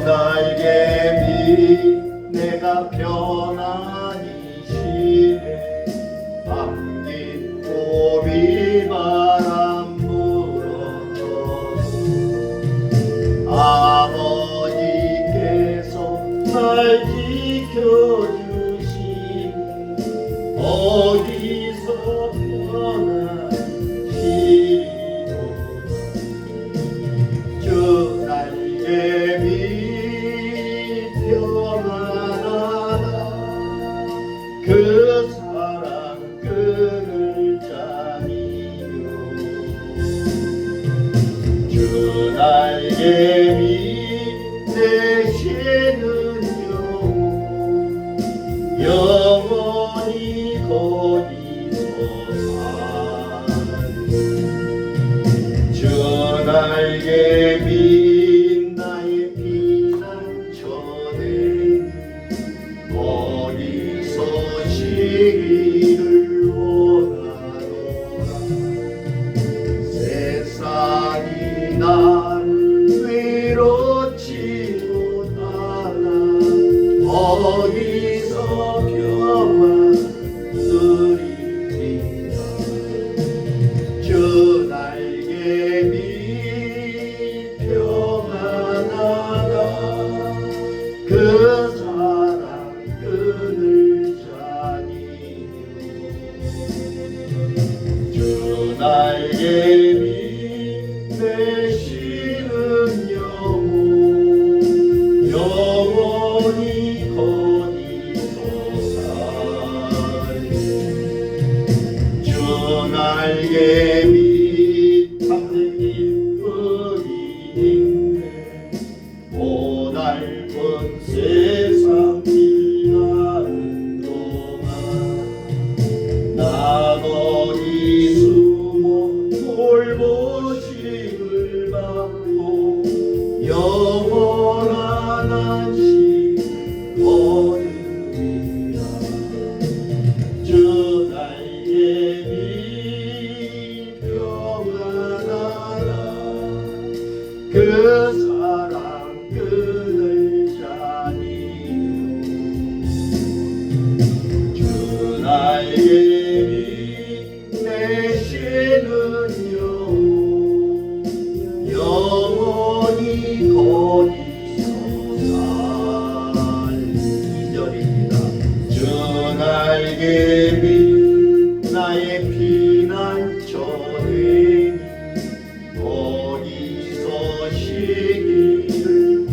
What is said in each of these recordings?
날개미 내가 편안히 쉬네. 밤긴 봄이바람 불어도 아버지께서 날 지켜주시니 어디서 편안히 저 날개미 평안하다. 그 사랑 끊을 자니요. 저 날개미 되시는 영원히 거기서 살리. 저 날개미 나의 피난처네. 어디서 쉬기를 원하노라. 세상이 나를 외롭지 못하나 어디서 평안 누리리라. 저 날개미 평안하다. 그 사랑 끊을 자니요. 저 날개미 되시는 영혼 영원히 거기서 살리. 저 날개미 참된 기쁨이 있네. 고달픈 세상 지나는 동안 나 거기 숨어 돌보심을 받고 영원한 안식 얻으리라. 저 날개미 평안하라. 그 사랑 끊을 자니요. 저 날개미 되시는 영혼 영원히 거기서 살리. 2절입니다. 저 날개미 나의 피난처네. 어디서 쉬기를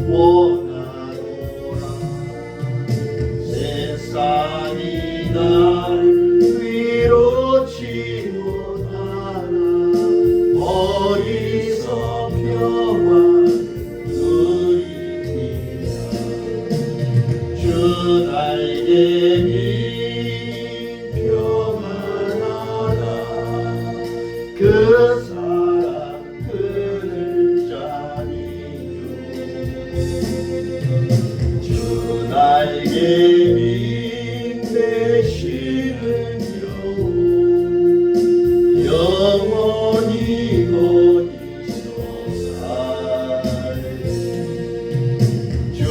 원하노라. 세상이 나를 위로치 못하나 어디서 평안 누리리라. 저 날개미 평안하다. 그 사랑 끊을 자니요. 저 날개미 되시는 영혼 영원히 거기서 살리. 저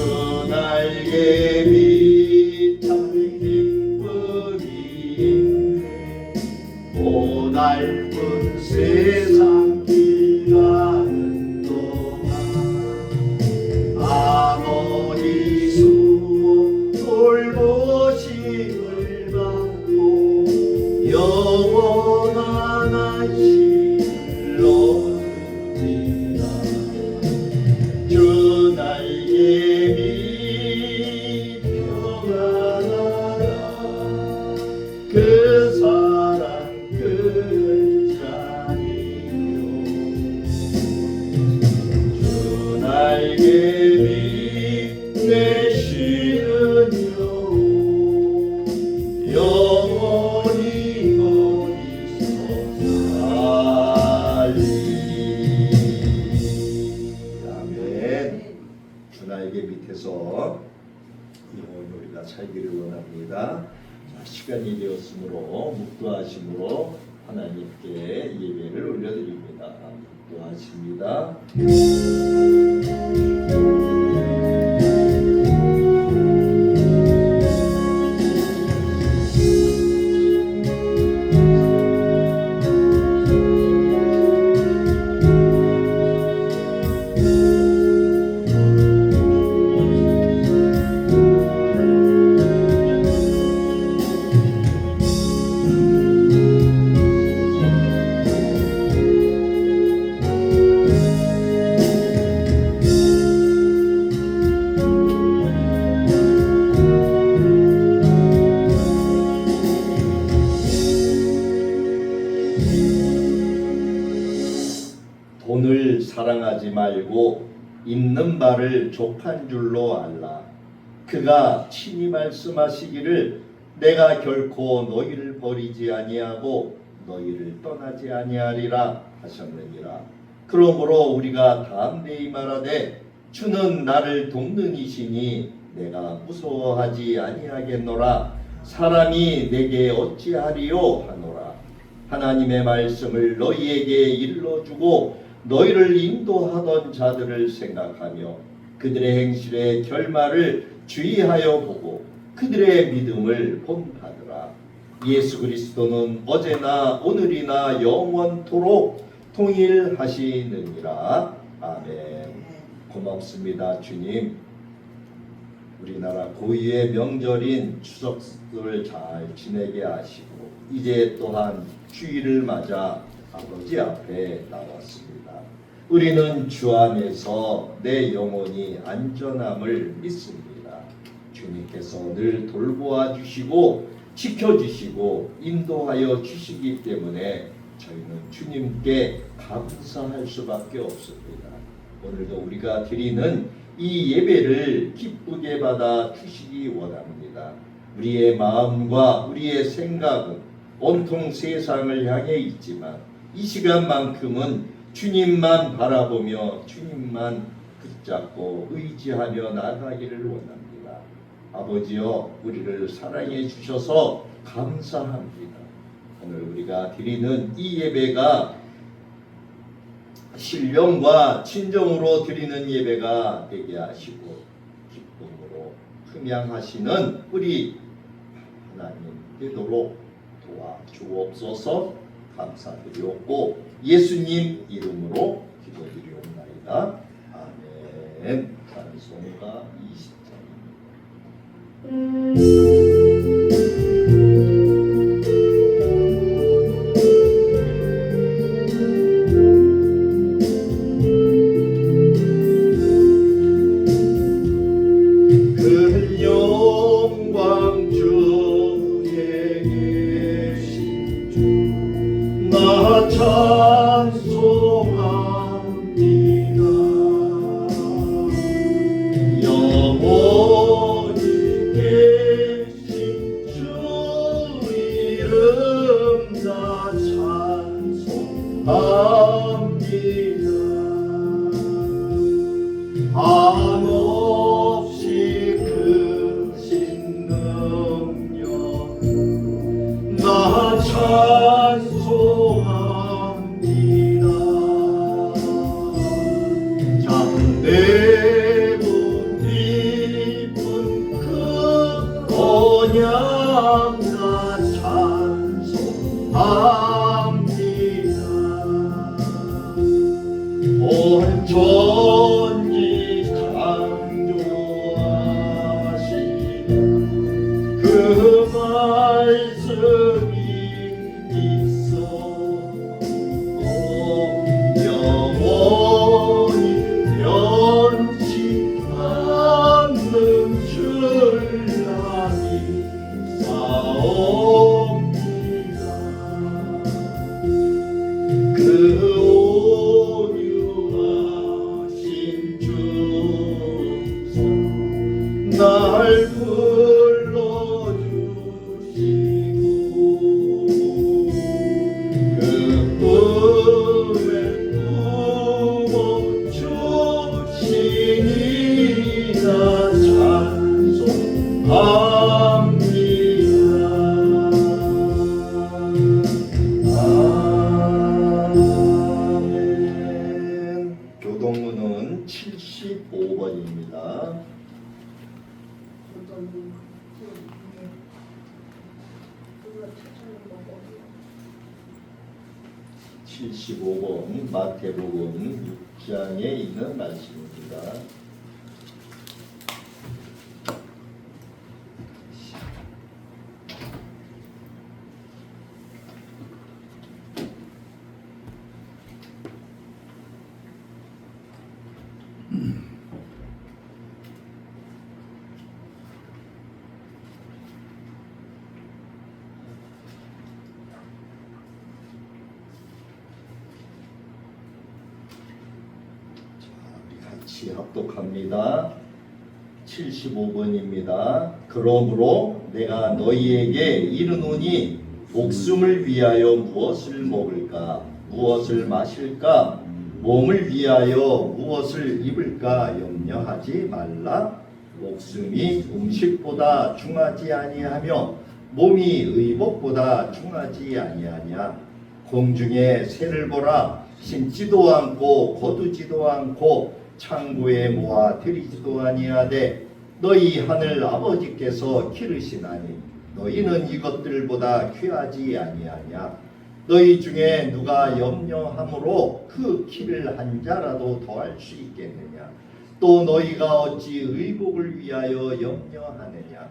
날개미 참된 기쁨이 있네. 고달픈 세상 길 가는 동안 아버지 숨어 돌보심을 받고 영원한 안식을 얻으리라. 저 날개미 평안하라. 그 사랑 끊을 자니요. 저 날개미 되시는 영혼 영원히 거기서 살리. 아멘. 주 날개 밑에서 영원히 우리가 살기를 원합니다. 시간이 되었으므로 묵도하심으로 하나님께 예배를 올려드립니다. 묵도하십니다. 자랑하지 말고 있는 바를 족한 줄로 알라. 그가 친히 말씀하시기를 내가 결코 너희를 버리지 아니하고 너희를 떠나지 아니하리라 하셨느니라. 그러므로 우리가 담대히 말하되 주는 나를 돕는 이시니 내가 무서워하지 아니하겠노라. 사람이 내게 어찌하리요 하노라. 하나님의 말씀을 너희에게 일러주고 너희를 인도하던 자들을 생각하며 그들의 행실의 결말을 주의하여 보고 그들의 믿음을 본받으라. 예수 그리스도는 어제나 오늘이나 영원토록 통일하시느니라. 아멘. 고맙습니다, 주님. 우리나라 고유의 명절인 추석을 잘 지내게 하시고 이제 또한 주일을 맞아 아버지 앞에 나왔습니다. 우리는 주 안에서 내 영혼이 안전함을 믿습니다. 주님께서 늘 돌보아 주시고 지켜주시고 인도하여 주시기 때문에 저희는 주님께 감사할 수밖에 없습니다. 오늘도 우리가 드리는 이 예배를 기쁘게 받아 주시기 원합니다. 우리의 마음과 우리의 생각은 온통 세상을 향해 있지만 이 시간만큼은 주님만 바라보며 주님만 붙잡고 의지하며 나가기를 원합니다. 아버지여, 우리를 사랑해 주셔서 감사합니다. 오늘 우리가 드리는 이 예배가 신령과 친정으로 드리는 예배가 되게 하시고 기쁨으로 흠양하시는 우리 하나님 되도록 도와주옵소서. 감사드리옵고 예수님 이름으로 기도드리옵나이다. 아멘. 찬송가 20장입니다. 한없이 크신 능력 나 찬송합니다. 잠대고 깊은 그 언약 나 찬송합니다. 온전히 강조하시는 그 말씀이 있어 영원히 변치 않는 줄 믿사옵니다. 그 날 불러주시고 그 꿈에 품어주시니 나 찬송합니다. 아멘. 교동문은 75번입니다. 75번 마태복음 6장에 있는 말씀입니다. 같이 합독합니다. 75번입니다. 그러므로 내가 너희에게 이르노니 목숨을 위하여 무엇을 먹을까 무엇을 마실까 몸을 위하여 무엇을 입을까 염려하지 말라. 목숨이 음식보다 중하지 아니하며 몸이 의복보다 중하지 아니하냐. 공중의 새를 보라. 심지도 않고 거두지도 않고 창고에 모아 들이지도 아니하되 너희 하늘 아버지께서 기르시나니 너희는 이것들보다 귀하지 아니하냐. 너희 중에 누가 염려함으로 그 키를 한 자라도 더할 수 있겠느냐. 또 너희가 어찌 의복을 위하여 염려하느냐.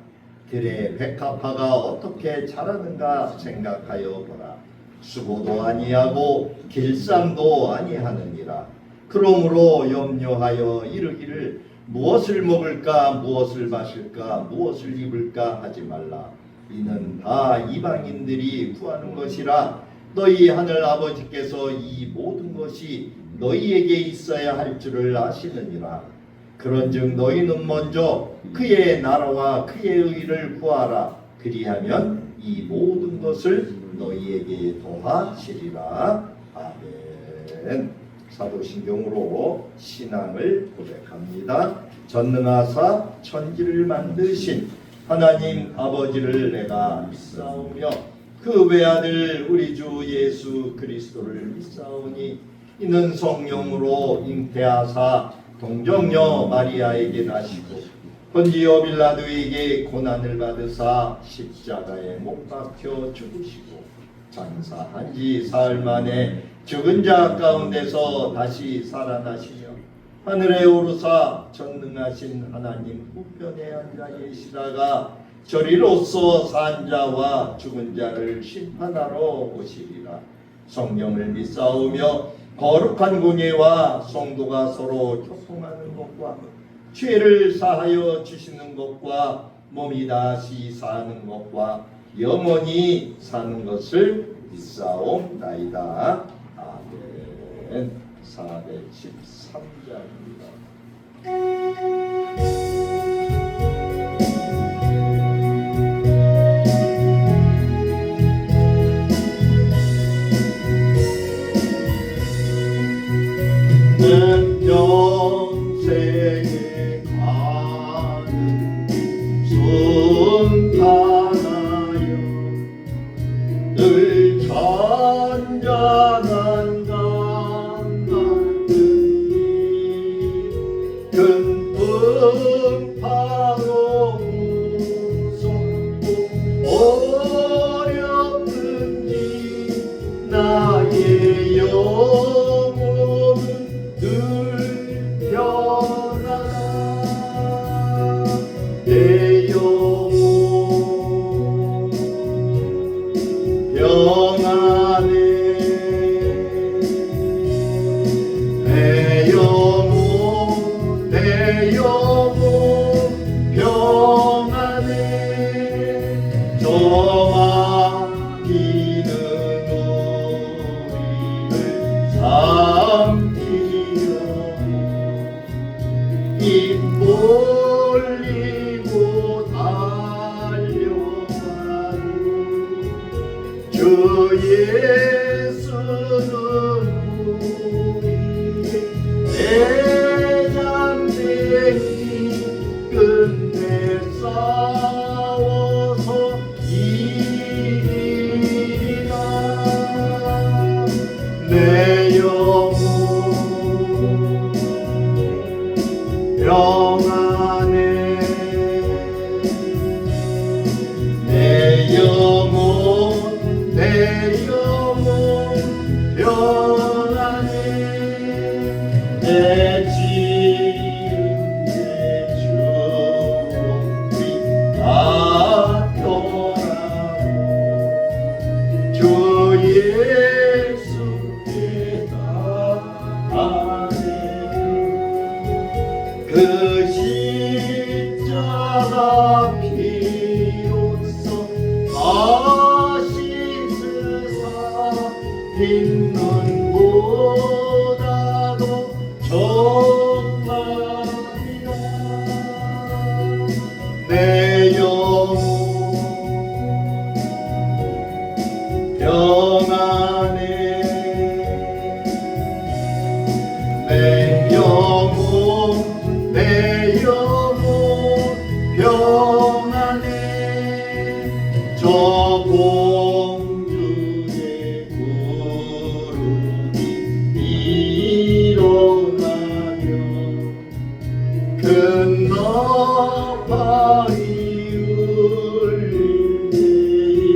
들의 백합화가 어떻게 자라는가 생각하여 보라. 수고도 아니하고 길쌈도 아니하느니라. 그러므로 염려하여 이르기를 무엇을 먹을까 무엇을 마실까 무엇을 입을까 하지 말라. 이는 다 이방인들이 구하는 것이라. 너희 하늘 아버지께서 이 모든 것이 너희에게 있어야 할 줄을 아시느니라. 그런즉 너희는 먼저 그의 나라와 그의 의를 구하라. 그리하면 이 모든 것을 너희에게 더하시리라. 아멘. 사도신경으로 신앙을 고백합니다. 전능하사 천지를 만드신 하나님 아버지를 내가 믿사오며 그 외아들 우리 주 예수 그리스도를 믿사오니 이는 성령으로 잉태하사 동정녀 마리아에게 나시고 본디오 빌라도에게 고난을 받으사 십자가에 못 박혀 죽으시고 장사한 지 사흘 만에 죽은 자 가운데서 다시 살아나시며 하늘에 오르사 전능하신 하나님 우편에 앉아 계시다가 저리로서 산 자와 죽은 자를 심판하러 오시리라. 성령을 믿사오며 거룩한 공예와 성도가 서로 교통하는 것과 죄를 사하여 주시는 것과 몸이 다시 사는 것과 영원히 사는 것을 믿사옵나이다. 아멘. 413장입니다. 평생에 가는 순탄하여 늘 잔잔한 강같은 근품 파로 무섭고 어렵든지 나의 영혼은 늘 편하다. 내 영혼 평안해. 내 영혼 내 영혼 평안해 내 영혼 내 영혼 평안해 저 공중의 구름이 일어나며 큰 나팔이 울릴 때에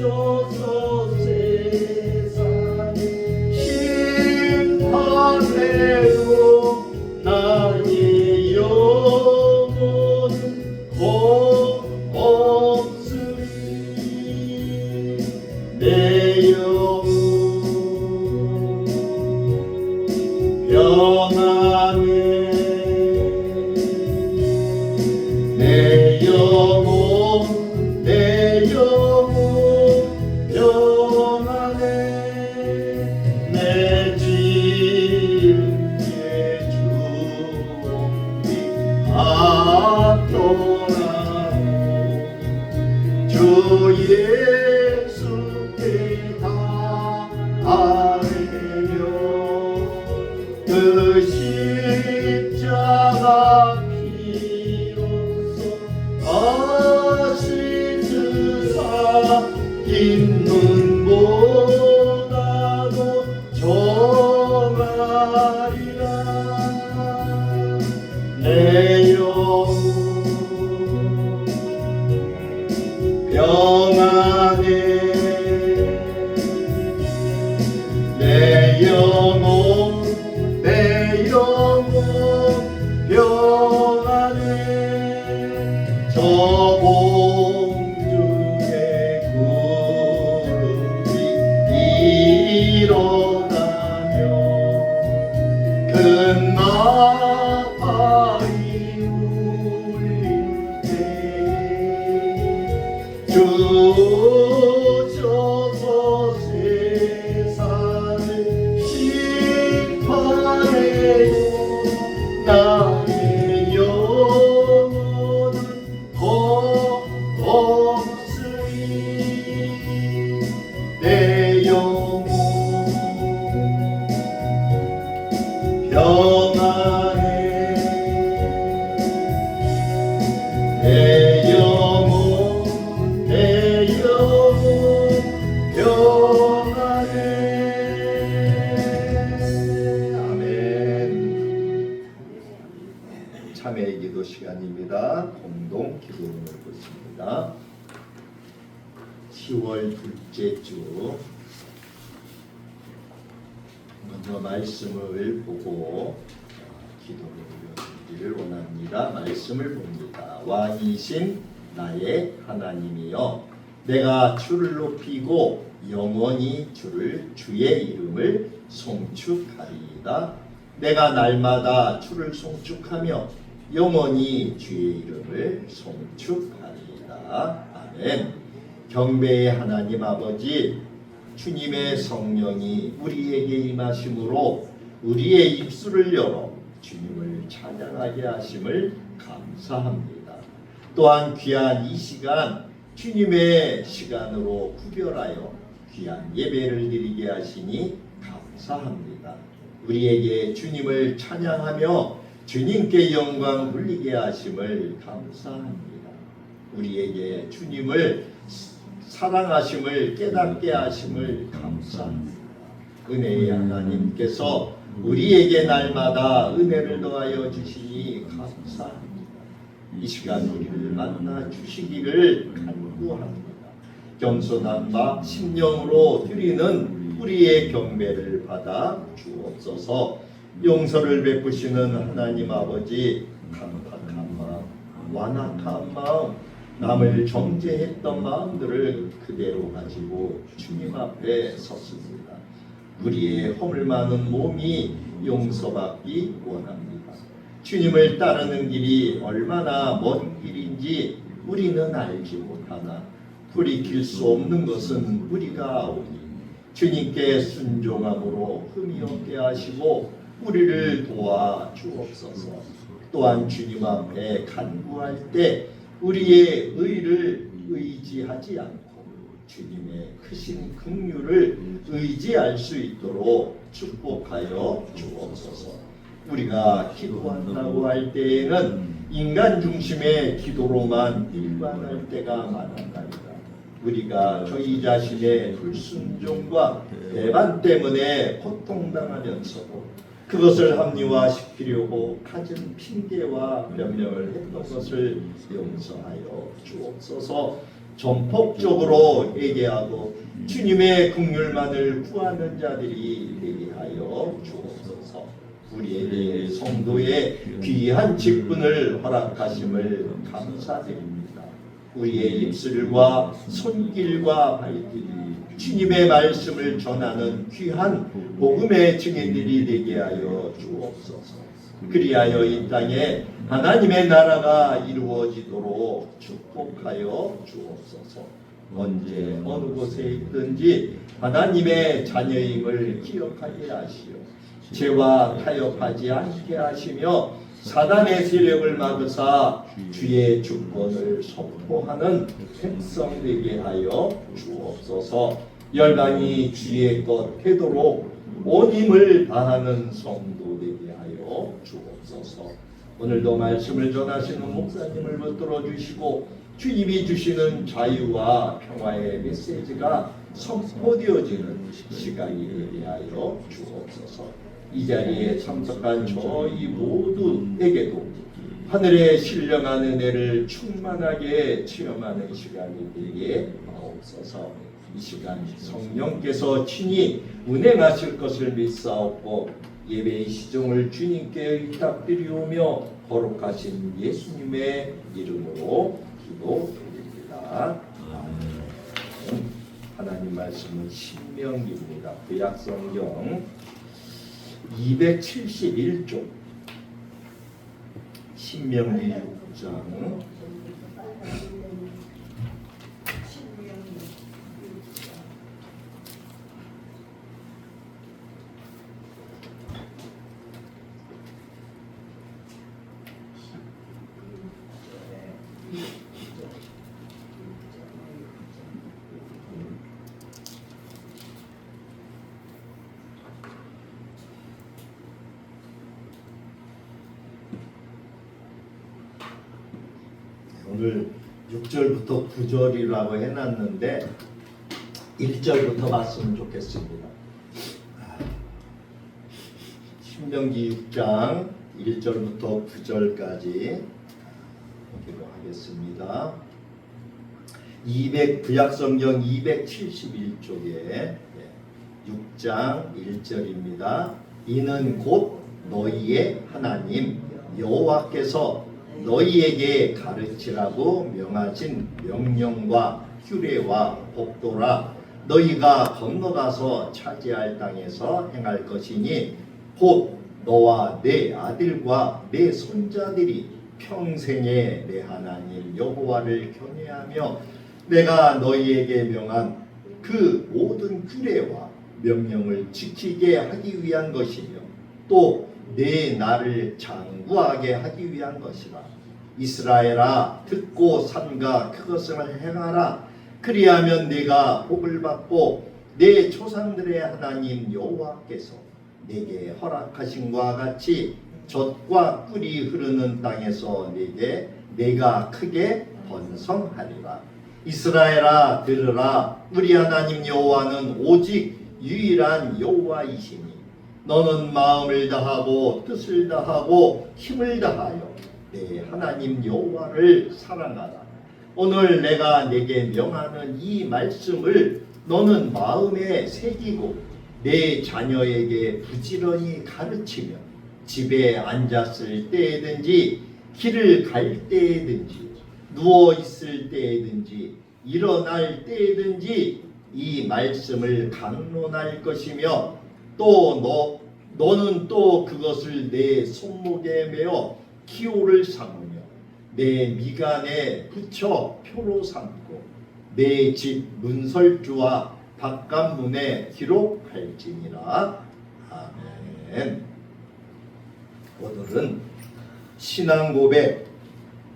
주셔서 세상에 심판해요 나의 영혼은 없으리 내 영혼 평안해 내 영혼 내 영혼 평안해 내 짐의 주옵이 앞돌아오 주 예수께 다 아뢰며 그 십자가 피로써 아시트사 긴 눈보다도 정하리라 내 영혼 평안해 내 영혼 내 영혼 평안해 저 공중의 구름이 일어나며 큰 나팔이 울릴 때에 주셔서 세상을 심판해요 나의 영혼은 없으리 내 영혼 평안해 내 영혼 내 영혼 평안해 아멘. 참회의 기도 시간입니다. 공동 기도문을 보십니다. 10월 둘째 주 먼저 말씀을 보고 기도를 드리기를 원합니다. 말씀을 봅니다. 왕이신 나의 하나님이여 내가 주를 높이고 영원히 주의 이름을 송축하리이다. 내가 날마다 주를 송축하며 영원히 주의 이름을 송축하리이다. 아멘. 경배의 하나님 아버지 주님의 성령이 우리에게 임하심으로 우리의 입술을 열어 주님을 찬양하게 하심을 감사합니다. 또한 귀한 이 시간 주님의 시간으로 구별하여 귀한 예배를 드리게 하시니 감사합니다. 우리에게 주님을 찬양하며 주님께 영광 돌리게 하심을 감사합니다. 우리에게 주님을 사랑하심을 깨닫게 하심을 감사합니다. 은혜의 하나님께서 우리에게 날마다 은혜를 더하여 주시니 감사합니다. 이 시간 우리를 만나 주시기를 간구합니다. 겸손한 마 심령으로 드리는 우리의 경배를 받아 주옵소서. 용서를 베푸시는 하나님 아버지 강팍한 마음, 완악한 마음, 남을 정죄했던 마음들을 그대로 가지고 주님 앞에 섰습니다. 우리의 허물 많은 몸이 용서받기 원합니다. 주님을 따르는 길이 얼마나 먼 길인지 우리는 알지 못하나 돌이킬 수 없는 것은 우리가 아오니 주님께 순종함으로 흠이 없게 하시고 우리를 도와 주옵소서. 또한 주님 앞에 간구할 때 우리의 의를 의지하지 않고 주님의 크신 긍휼을 의지할 수 있도록 축복하여 주옵소서. 우리가 기도한다고 할 때에는 인간 중심의 기도로만 일관할 때가 많았나이다. 우리가 저희 자신의 불순종과 배반 때문에 고통당하면서도 그것을 합리화시키려고 갖은 핑계와 변명을 했던 것을 용서하여 주옵소서. 전폭적으로 회개하고 주님의 긍휼만을 구하는 자들이 되게 하여 주옵소서. 우리에게 성도의 귀한 직분을 허락하심을 감사드립니다. 우리의 입술과 손길과 발길이 주님의 말씀을 전하는 귀한 복음의 증인들이 되게 하여 주옵소서. 그리하여 이 땅에 하나님의 나라가 이루어지도록 축복하여 주옵소서. 언제 어느 곳에 있든지 하나님의 자녀임을 기억하게 하시오. 죄와 타협하지 않게 하시며 사단의 세력을 막으사 주의 주권을 선포하는 백성 되게 하여 주옵소서. 열방이 주의 것 되도록 온 힘을 다하는 성도 되게 하여 주옵소서. 오늘도 말씀을 전하시는 목사님을 붙들어 주시고 주님이 주시는 자유와 평화의 메시지가 선포되어지는 시간이 되게 하여 주옵소서. 이 자리에 참석한 저희 모두에게도 하늘의 신령한 은혜를 충만하게 체험하는 시간이 되게 하옵소서. 이 시간 성령께서 친히 운행하실 것을 믿사옵고 예배의 시종을 주님께 의탁드리오며 거룩하신 예수님의 이름으로 기도드립니다. 아멘. 하나님 말씀은 신명기입니다. 구약성경 271쪽 신명기 6장 오늘 6절부터 9절이라고 해놨는데 1절부터 봤으면 좋겠습니다. 신명기 6장 1절부터 9절까지 보기로 하겠습니다. 구약성경 271쪽에 6장 1절입니다. 이는 곧 너희의 하나님 여호와께서 너희에게 가르치라고 명하신 명령과 규례와 법도라 너희가 건너가서 차지할 땅에서 행할 것이니 곧 너와 내 아들과 내 손자들이 평생에 내 하나님 여호와를 경외하며 내가 너희에게 명한 그 모든 규례와 명령을 지키게 하기 위한 것이며 또 내 나를 장구하게 하기 위한 것이라. 이스라엘아 듣고 삼가 그것을 행하라. 그리하면 네가 복을 받고 내 조상들의 하나님 여호와께서 네게 허락하신 것과 같이 젖과 꿀이 흐르는 땅에서 내가 크게 번성하리라. 이스라엘아 들으라. 우리 하나님 여호와는 오직 유일한 여호와이시니 너는 마음을 다하고 뜻을 다하고 힘을 다하여 내 하나님 여호와를 사랑하라. 오늘 내가 내게 명하는 이 말씀을 너는 마음에 새기고 내 자녀에게 부지런히 가르치며 집에 앉았을 때에든지 길을 갈 때에든지 누워 있을 때에든지 일어날 때에든지 이 말씀을 강론할 것이며 또 너는 또 그것을 내 손목에 메어 기호를 삼으며 내 미간에 붙여 표로 삼고 내 집 문설주와 바깥문에 기록할지니라. 아멘. 오늘은 신앙 고백,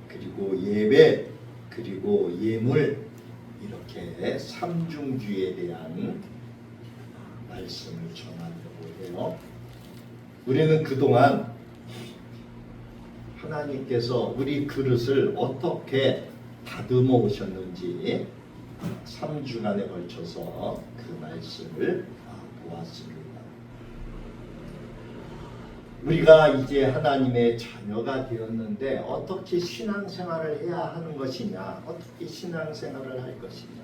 그리고 예배, 그리고 예물, 이렇게 삼중주의에 대한 말씀을 전하려고 해요. 우리는 그동안 하나님께서 우리 그릇을 어떻게 다듬어 오셨는지 3주간에 걸쳐서 그 말씀을 보았습니다. 우리가 이제 하나님의 자녀가 되었는데 어떻게 신앙생활을 해야 하는 것이냐, 어떻게 신앙생활을 할 것이냐.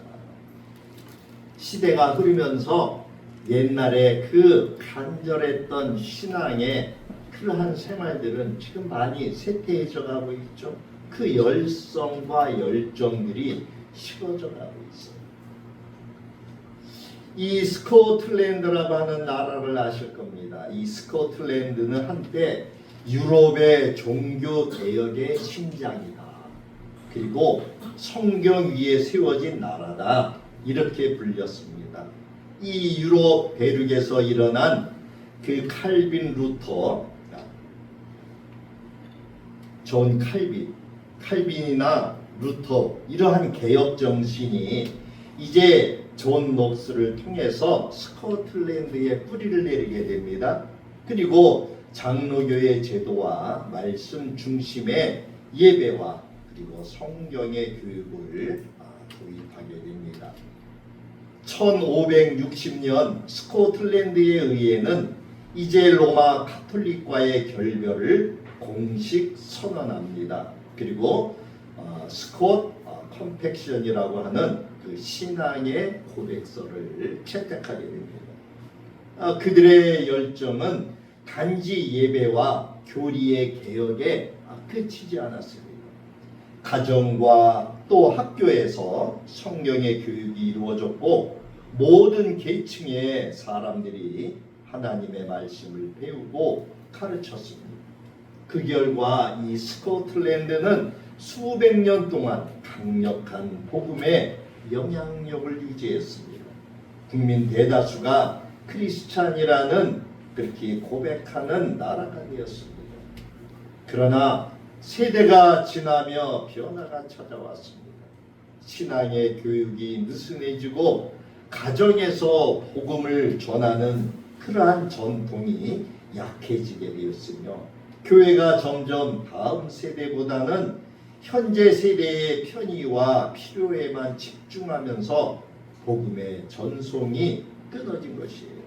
시대가 흐르면서 옛날에 그 간절했던 신앙의 그러한 생활들은 지금 많이 쇠퇴해져 가고 있죠. 그 열성과 열정들이 식어져 가고 있어요. 이 스코틀랜드라고 하는 나라를 아실 겁니다. 이 스코틀랜드는 한때 유럽의 종교 개혁의 심장이다. 그리고 성경 위에 세워진 나라다. 이렇게 불렸습니다. 이 유럽 대륙에서 일어난 그 칼빈 루터, 존 칼빈이나 루터, 이러한 개혁 정신이 이제 존 녹스를 통해서 스코틀랜드에 뿌리를 내리게 됩니다. 그리고 장로교의 제도와 말씀 중심의 예배와 그리고 성경의 교육을 도입하게 됩니다. 1560년 스코틀랜드에 의해는 이제 로마 가톨릭과의 결별을 공식 선언합니다. 그리고 스콧 컴팩션이라고 하는 그 신앙의 고백서를 채택하게 됩니다. 그들의 열정은 단지 예배와 교리의 개혁에 그치지 않았습니다. 가정과 또 학교에서 성경의 교육이 이루어졌고 모든 계층의 사람들이 하나님의 말씀을 배우고 가르쳤습니다. 그 결과 이 스코틀랜드는 수백 년 동안 강력한 복음의 영향력을 유지했습니다. 국민 대다수가 크리스찬이라는 그렇게 고백하는 나라가 되었습니다. 그러나 세대가 지나며 변화가 찾아왔습니다. 신앙의 교육이 느슨해지고 가정에서 복음을 전하는 그러한 전통이 약해지게 되었으며 교회가 점점 다음 세대보다는 현재 세대의 편의와 필요에만 집중하면서 복음의 전송이 끊어진 것이에요.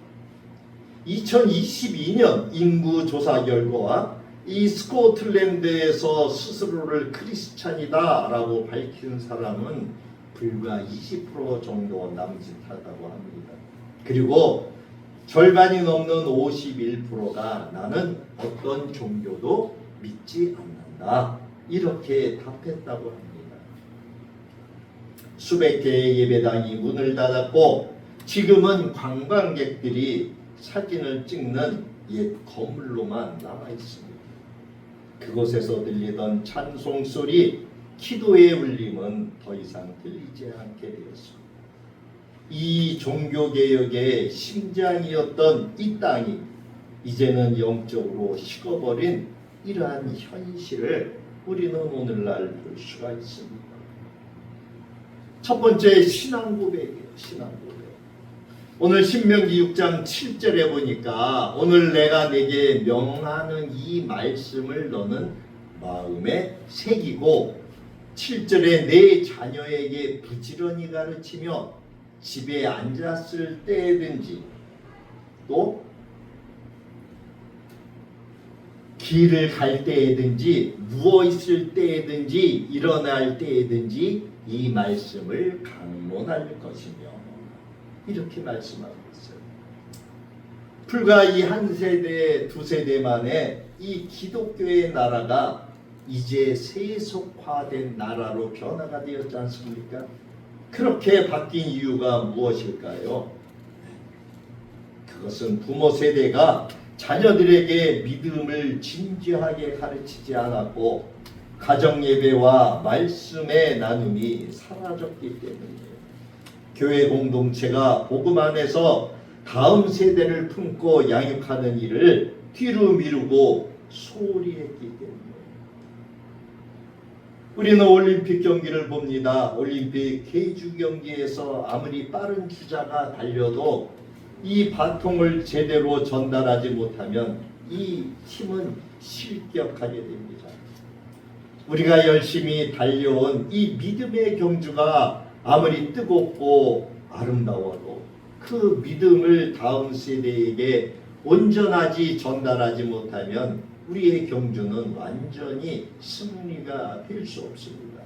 2022년 인구 조사 결과 이 스코틀랜드에서 스스로를 크리스찬이다라고 밝힌 사람은 불과 20% 정도 남짓하다고 합니다. 그리고 절반이 넘는 51%가 나는 어떤 종교도 믿지 않는다. 이렇게 답했다고 합니다. 수백 개의 예배당이 문을 닫았고 지금은 관광객들이 사진을 찍는 옛 건물로만 남아 있습니다. 그곳에서 들리던 찬송 소리, 기도의 울림은 더 이상 들리지 않게 되었습니다. 이 종교개혁의 심장이었던 이 땅이 이제는 영적으로 식어버린 이러한 현실을 우리는 오늘날 볼 수가 있습니다. 첫 번째 신앙 고백이에요. 신앙 고백. 오늘 신명기 6장 7절에 보니까 오늘 내가 내게 명하는 이 말씀을 너는 마음에 새기고 7절에 내 자녀에게 부지런히 가르치며 집에 앉았을 때든지 또 길을 갈 때든지 누워 있을 때든지 일어날 때든지 이 말씀을 강론할 것이며 이렇게 말씀하고 있어요. 불과 이 한 세대 두 세대 만에 이 기독교의 나라가 이제 세속화된 나라로 변화가 되었지 않습니까? 그렇게 바뀐 이유가 무엇일까요? 그것은 부모 세대가 자녀들에게 믿음을 진지하게 가르치지 않았고 가정 예배와 말씀의 나눔이 사라졌기 때문이에요. 교회 공동체가 복음 안에서 다음 세대를 품고 양육하는 일을 뒤로 미루고 소홀히 했기 때문에. 우리는 올림픽 경기를 봅니다. 올림픽 계주 경기에서 아무리 빠른 주자가 달려도 이 바통을 제대로 전달하지 못하면 이 팀은 실격하게 됩니다. 우리가 열심히 달려온 이 믿음의 경주가 아무리 뜨겁고 아름다워도 그 믿음을 다음 세대에게 온전하지 전달하지 못하면 우리의 경주는 완전히 승리가 될 수 없습니다.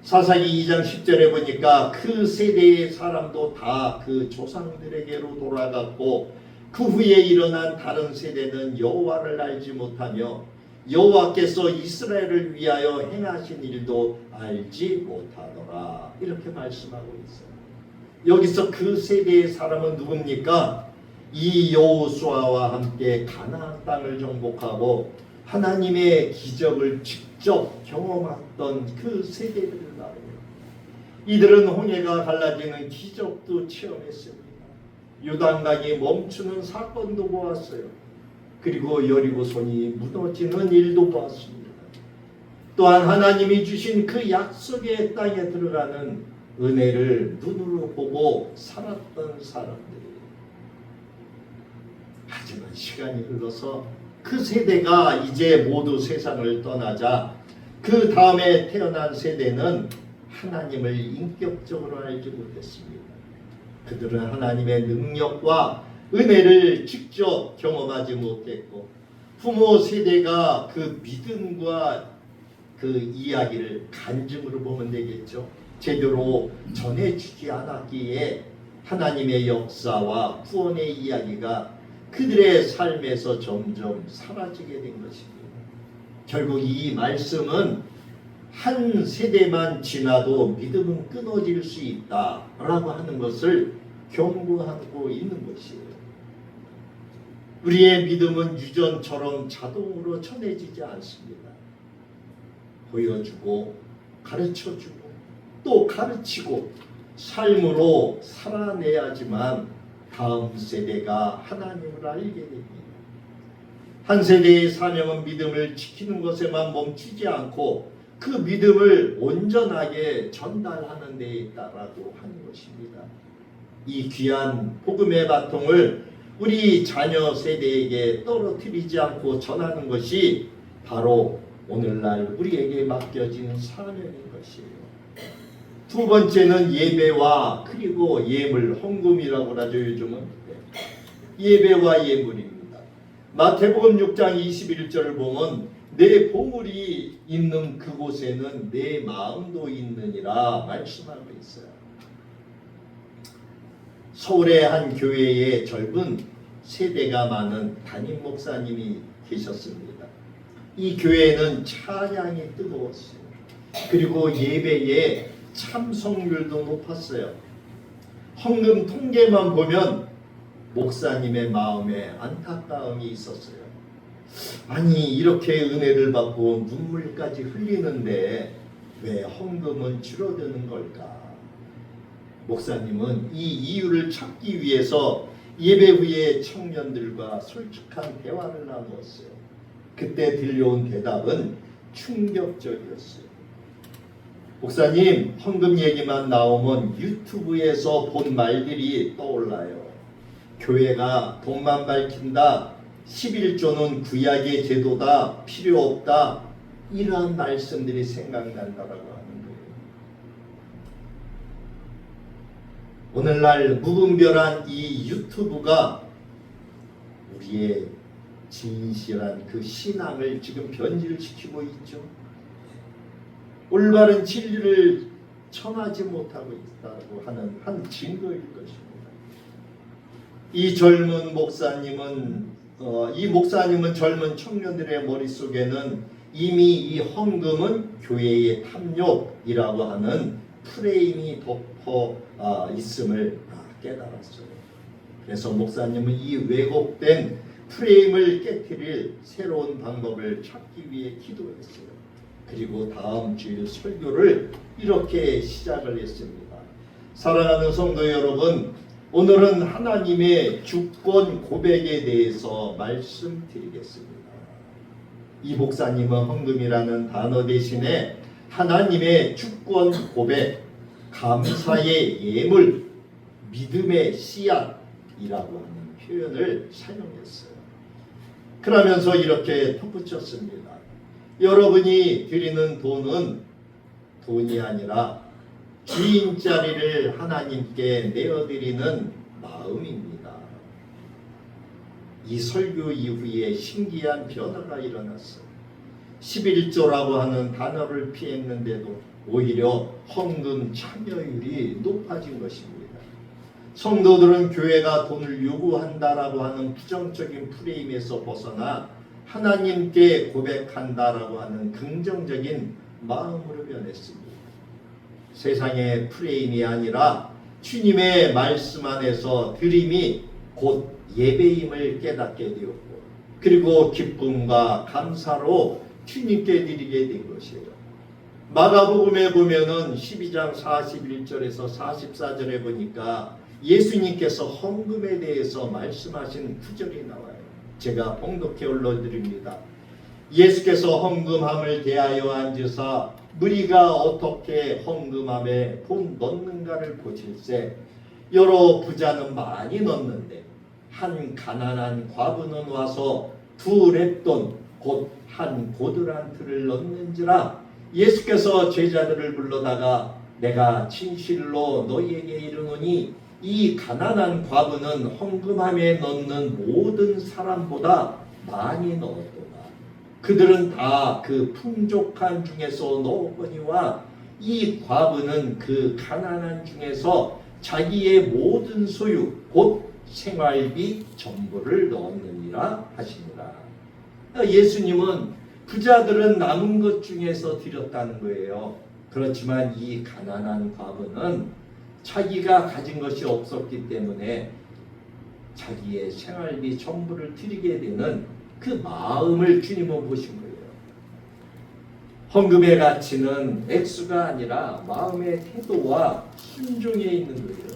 사사기 2장 10절에 보니까 그 세대의 사람도 다 그 조상들에게로 돌아갔고 그 후에 일어난 다른 세대는 여호와를 알지 못하며 여호와께서 이스라엘을 위하여 행하신 일도 알지 못하더라. 이렇게 말씀하고 있어요. 여기서 그 세대의 사람은 누굽니까? 이 여호수아와 함께 가나안 땅을 정복하고 하나님의 기적을 직접 경험했던 그 세대들을 말해요. 이들은 홍해가 갈라지는 기적도 체험했습니다. 요단강이 멈추는 사건도 보았어요. 그리고 여리고성이 무너지는 일도 보았습니다. 또한 하나님이 주신 그 약속의 땅에 들어가는 은혜를 눈으로 보고 살았던 사람들이에요. 하지만 시간이 흘러서 그 세대가 이제 모두 세상을 떠나자 그 다음에 태어난 세대는 하나님을 인격적으로 알지 못했습니다. 그들은 하나님의 능력과 은혜를 직접 경험하지 못했고 부모 세대가 그 믿음과 그 이야기를 간증으로 보면 되겠죠. 제대로 전해주지 않았기에 하나님의 역사와 구원의 이야기가 그들의 삶에서 점점 사라지게 된 것입니다. 결국 이 말씀은 한 세대만 지나도 믿음은 끊어질 수 있다라고 하는 것을 경고하고 있는 것이에요. 우리의 믿음은 유전처럼 자동으로 전해지지 않습니다. 보여주고 가르쳐주고 또 가르치고 삶으로 살아내야지만 다음 세대가 하나님을 알게 됩니다. 한 세대의 사명은 믿음을 지키는 것에만 멈추지 않고 그 믿음을 온전하게 전달하는 데 있다라고 하는 것입니다. 이 귀한 복음의 바통을 우리 자녀 세대에게 떨어뜨리지 않고 전하는 것이 바로 오늘날 우리에게 맡겨진 사명인 것이에요. 두 번째는 예배와 그리고 예물, 헌금이라고 하죠. 요즘은 예배와 예물입니다. 마태복음 6장 21절을 보면 내 보물이 있는 그곳에는 내 마음도 있느니라 말씀하고 있어요. 서울의 한 교회에 젊은 세대가 많은 담임 목사님이 계셨습니다. 이 교회는 찬양이 뜨거웠어요. 그리고 예배에 참석률도 높았어요. 헌금 통계만 보면 목사님의 마음에 안타까움이 있었어요. 아니 이렇게 은혜를 받고 눈물까지 흘리는데 왜 헌금은 줄어드는 걸까? 목사님은 이 이유를 찾기 위해서 예배 후에 청년들과 솔직한 대화를 나누었어요. 그때 들려온 대답은 충격적이었어요. 목사님, 헌금 얘기만 나오면 유튜브에서 본 말들이 떠올라요. 교회가 돈만 밝힌다, 11조는 구약의 제도다, 필요 없다, 이러한 말씀들이 생각난다라고 하는 거예요. 오늘날 무분별한 이 유튜브가 우리의 진실한 그 신앙을 지금 변질시키고 있죠. 올바른 진리를 전하지 못하고 있다고 하는 한 증거일 것입니다. 이 젊은 목사님은 젊은 청년들의 머릿속에는 이미 이 헌금은 교회의 탐욕이라고 하는 프레임이 덮어 있음을 깨달았어요. 그래서 목사님은 이 왜곡된 프레임을 깨트릴 새로운 방법을 찾기 위해 기도했어요. 그리고 다음 주일 설교를 이렇게 시작을 했습니다. 사랑하는 성도 여러분, 오늘은 하나님의 주권 고백에 대해서 말씀드리겠습니다. 이 목사님은 헌금이라는 단어 대신에 하나님의 주권 고백, 감사의 예물, 믿음의 씨앗이라고 하는 표현을 사용했어요. 그러면서 이렇게 덧붙였습니다. 여러분이 드리는 돈은 돈이 아니라 주인자리를 하나님께 내어드리는 마음입니다. 이 설교 이후에 신기한 변화가 일어났어요. 11조라고 하는 단어를 피했는데도 오히려 헌금 참여율이 높아진 것입니다. 성도들은 교회가 돈을 요구한다라고 하는 부정적인 프레임에서 벗어나 하나님께 고백한다라고 하는 긍정적인 마음으로 변했습니다. 세상의 프레임이 아니라 주님의 말씀 안에서 드림이 곧 예배임을 깨닫게 되었고, 그리고 기쁨과 감사로 주님께 드리게 된 것이에요. 마가복음에 보면은 12장 41절에서 44절에 보니까 예수님께서 헌금에 대해서 말씀하신 구절이 나와요. 제가 봉독해 올려드립니다. 예수께서 헌금함을 대하여 앉으사 무리가 어떻게 헌금함에 돈 넣는가를 보실세, 여러 부자는 많이 넣는데 한 가난한 과부는 와서 2렙돈 곧 한 고드란트를 넣는지라. 예수께서 제자들을 불러다가 내가 진실로 너희에게 이르노니 이 가난한 과부는 헌금함에 넣는 모든 사람보다 많이 넣었도다. 그들은 다 그 풍족한 중에서 넣었거니와 이 과부는 그 가난한 중에서 자기의 모든 소유 곧 생활비 전부를 넣었느니라 하시니라. 예수님은 부자들은 남은 것 중에서 드렸다는 거예요. 그렇지만 이 가난한 과부는 자기가 가진 것이 없었기 때문에 자기의 생활비 전부를 드리게 되는 그 마음을 주님은 보신 거예요. 헌금의 가치는 액수가 아니라 마음의 태도와 순종에 있는 거예요.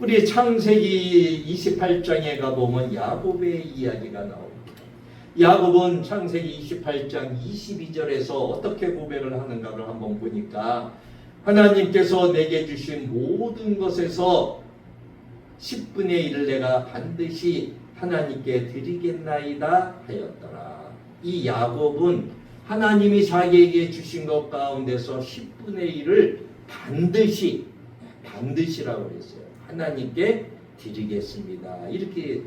우리 창세기 28장에 가보면 야곱의 이야기가 나옵니다. 야곱은 창세기 28장 22절에서 어떻게 고백을 하는가를 한번 보니까 하나님께서 내게 주신 모든 것에서 10분의 1을 내가 반드시 하나님께 드리겠나이다 하였더라. 이 야곱은 하나님이 자기에게 주신 것 가운데서 10분의 1을 반드시라고 했어요. 하나님께 드리겠습니다. 이렇게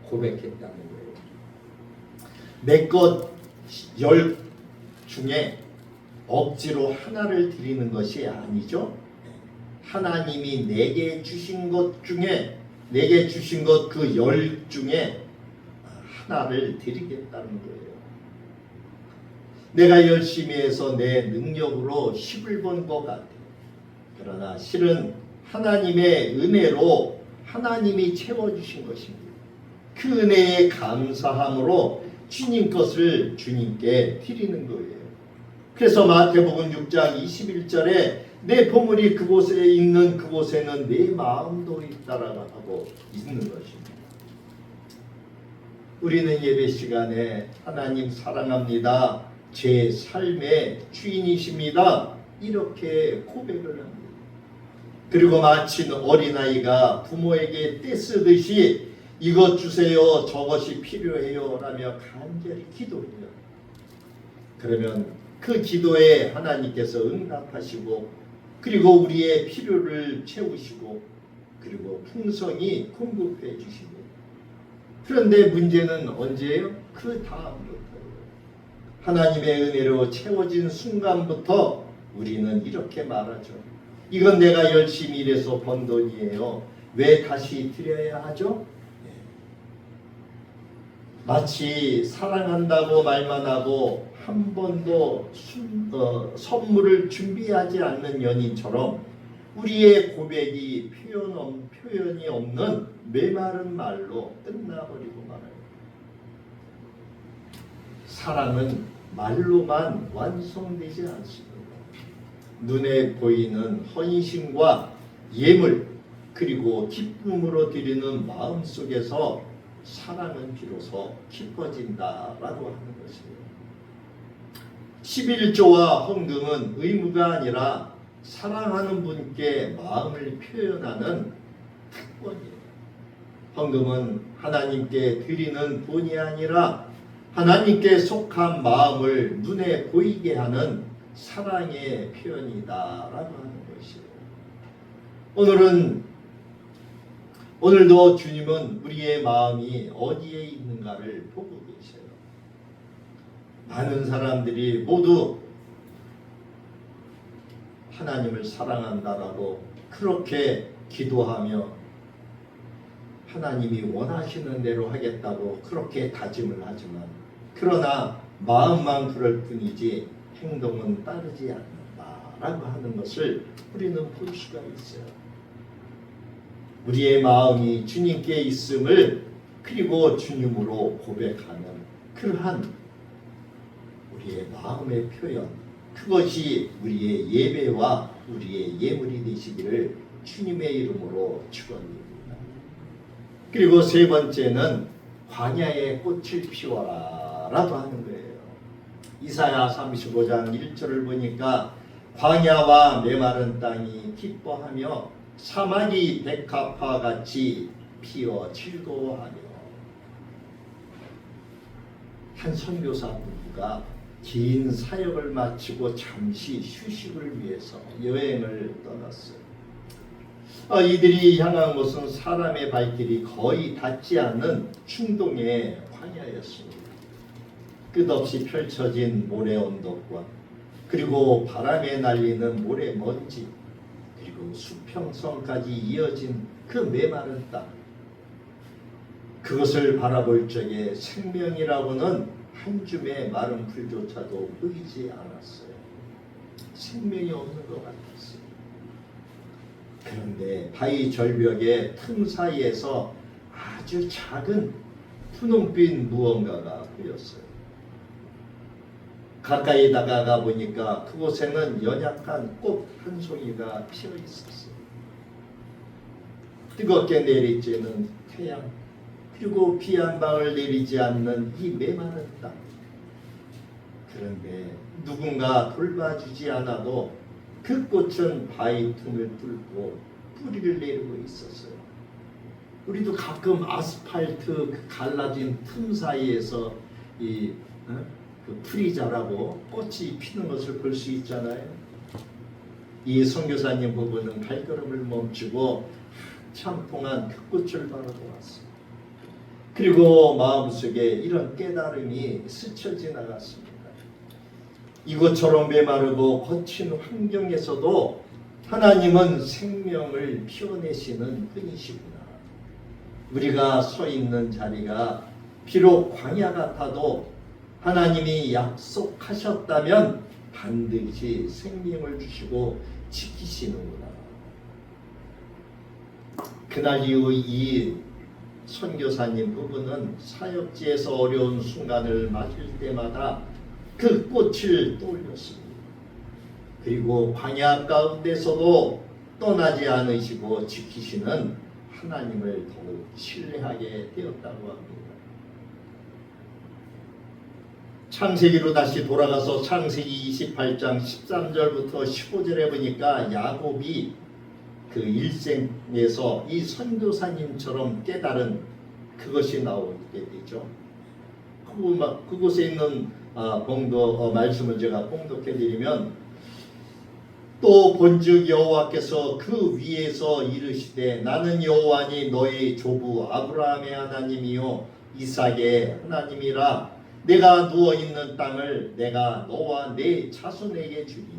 고백했다는 거예요. 내 것 10 중에 억지로 하나를 드리는 것이 아니죠. 하나님이 내게 주신 것 중에 내게 주신 것 그 10 중에 하나를 드리겠다는 거예요. 내가 열심히 해서 내 능력으로 10을 번 것 같아요. 그러나 실은 하나님의 은혜로 하나님이 채워주신 것입니다. 그 은혜에 감사함으로 주님 것을 주님께 드리는 거예요. 그래서 마태복음 6장 21절에 내 보물이 그곳에 있는 그곳에는 내 마음도 있다라고 하고 있는 것입니다. 우리는 예배 시간에 하나님 사랑합니다. 제 삶의 주인이십니다. 이렇게 고백을 합니다. 그리고 마치 어린아이가 부모에게 떼쓰듯이 이것 주세요, 저것이 필요해요 라며 간절히 기도해요. 그러면 그 기도에 하나님께서 응답하시고, 그리고 우리의 필요를 채우시고, 그리고 풍성히 공급해 주시고. 그런데 문제는 언제예요? 그 다음부터예요. 하나님의 은혜로 채워진 순간부터 우리는 이렇게 말하죠. 이건 내가 열심히 일해서 번 돈이에요. 왜 다시 드려야 하죠? 마치 사랑한다고 말만 하고 한 번도 선물을 준비하지 않는 연인처럼 우리의 고백이 표현이 없는 메마른 말로 끝나버리고 말아요. 사랑은 말로만 완성되지 않습니다. 눈에 보이는 헌신과 예물 그리고 기쁨으로 드리는 마음 속에서 사랑은 비로소 깊어진다라고 하는 것이에요. 11조와 헌금은 의무가 아니라 사랑하는 분께 마음을 표현하는 특권이에요. 헌금은 하나님께 드리는 돈이 아니라 하나님께 속한 마음을 눈에 보이게 하는 사랑의 표현이다라고 하는 것이에요. 오늘도 주님은 우리의 마음이 어디에 있는가를 보고 계셔요. 많은 사람들이 모두 하나님을 사랑한다라고 그렇게 기도하며 하나님이 원하시는 대로 하겠다고 그렇게 다짐을 하지만 그러나 마음만 그럴 뿐이지 행동은 따르지 않는다라고 하는 것을 우리는 볼 수가 있어요. 우리의 마음이 주님께 있음을 그리고 주님으로 고백하는 그러한 우리의 마음의 표현, 그것이 우리의 예배와 우리의 예물이 되시기를 주님의 이름으로 축원드립니다. 그리고 세 번째는 광야의 꽃을 피워라 라고 하는 거예요. 이사야 35장 1절을 보니까 광야와 메마른 땅이 기뻐하며 사막이 백합화 같이 피어 즐거워하며. 한 선교사 부부가 긴 사역을 마치고 잠시 휴식을 위해서 여행을 떠났어요. 이들이 향한 곳은 사람의 발길이 거의 닿지 않는 중동의 광야였습니다. 끝없이 펼쳐진 모래 언덕과 그리고 바람에 날리는 모래 먼지 그리고 수평선까지 이어진 그 메마른 땅, 그것을 바라볼 적에 생명이라고는 한 줌의 마른 풀조차도 보이지 않았어요. 생명이 없는 것 같았어요. 그런데 바위 절벽의 틈 사이에서 아주 작은 분홍빛 무언가가 보였어요. 가까이 다가가 보니까 그곳에는 연약한 꽃 한 송이가 피어 있었어요. 뜨겁게 내리쬐는 태양, 그리고 비 한 방울 내리지 않는 이 메마른 땅. 그런데 누군가 돌봐주지 않아도 그 꽃은 바위 틈을 뚫고 뿌리를 내리고 있었어요. 우리도 가끔 아스팔트 그 갈라진 틈 사이에서 그 풀이 자라고 꽃이 피는 것을 볼 수 있잖아요. 이 선교사님 부부는 발걸음을 멈추고 한참 동안 그 꽃을 바라보았어요. 그리고 마음속에 이런 깨달음이 스쳐 지나갔습니다. 이것처럼 메마르고 거친 환경에서도 하나님은 생명을 피워내시는 분이시구나. 우리가 서 있는 자리가 비록 광야 같아도 하나님이 약속하셨다면 반드시 생명을 주시고 지키시는구나. 그날 이후 이 선교사님 부부는 사역지에서 어려운 순간을 맞을 때마다 그 꽃을 떠올렸습니다. 그리고 광야 가운데서도 떠나지 않으시고 지키시는 하나님을 더욱 신뢰하게 되었다고 합니다. 창세기로 다시 돌아가서 창세기 28장 13절부터 15절에 보니까 야곱이 그 일생에서 이 선교사님처럼 깨달은 그것이 나오게 되죠. 그곳에 있는 말씀을 제가 봉독해드리면, 또 본즉 여호와께서 그 위에서 이르시되 나는 여호와니 너희 조부 아브라함의 하나님이요 이삭의 하나님이라. 내가 누워있는 땅을 내가 너와 내 자손에게 주리니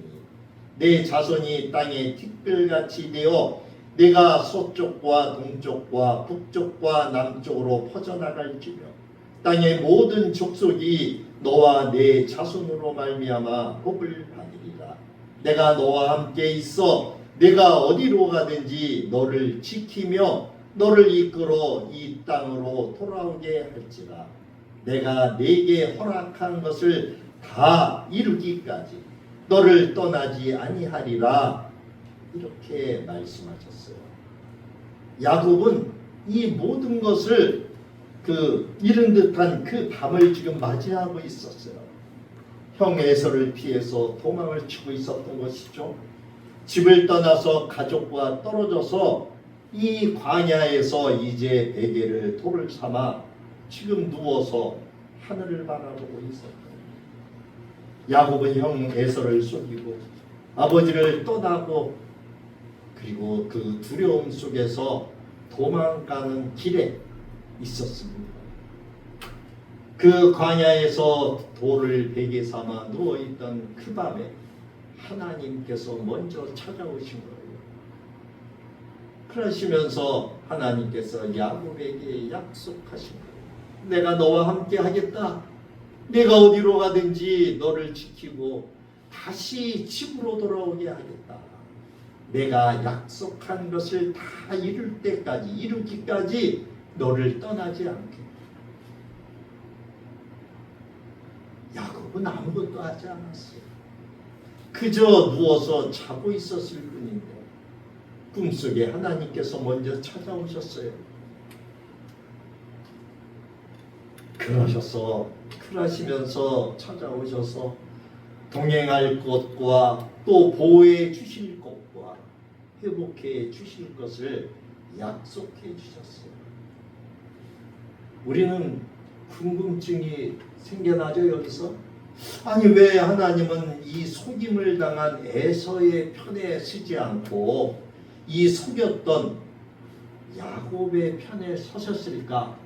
내 자손이 땅에 티끌같이 되어 내가 서쪽과 동쪽과 북쪽과 남쪽으로 퍼져나갈지며 땅의 모든 족속이 너와 내 자손으로 말미암아 복을 받으리라. 내가 너와 함께 있어 내가 어디로 가든지 너를 지키며 너를 이끌어 이 땅으로 돌아오게 할지라. 내가 네게 허락한 것을 다 이루기까지 너를 떠나지 아니하리라. 이렇게 말씀하셨어요. 야곱은 이 모든 것을 이른 듯한 그 밤을 지금 맞이하고 있었어요. 형 에서를 피해서 도망을 치고 있었던 것이죠. 집을 떠나서 가족과 떨어져서 이 광야에서 이제 베개를 돌을 삼아 지금 누워서 하늘을 바라보고 있었던 야곱은 형 에서를 속이고 아버지를 떠나고 그리고 그 두려움 속에서 도망가는 길에 있었습니다. 그 광야에서 돌을 베개 삼아 누워있던 그 밤에 하나님께서 먼저 찾아오신 거예요. 그러시면서 하나님께서 야곱에게 약속하신 거예요. 내가 너와 함께 하겠다. 내가 어디로 가든지 너를 지키고 다시 집으로 돌아오게 하겠다. 내가 약속한 것을 다 이루기까지 너를 떠나지 않겠다. 야곱은 아무것도 하지 않았어요. 그저 누워서 자고 있었을 뿐인데 꿈속에 하나님께서 먼저 찾아오셨어요. 그러시면서 찾아오셔서 동행할 것과 또 보호해 주실 것과 회복해 주실 것을 약속해 주셨어요. 우리는 궁금증이 생겨나죠. 여기서 아니 왜 하나님은 이 속임을 당한 에서의 편에 서지 않고 이 속였던 야곱의 편에 서셨을까?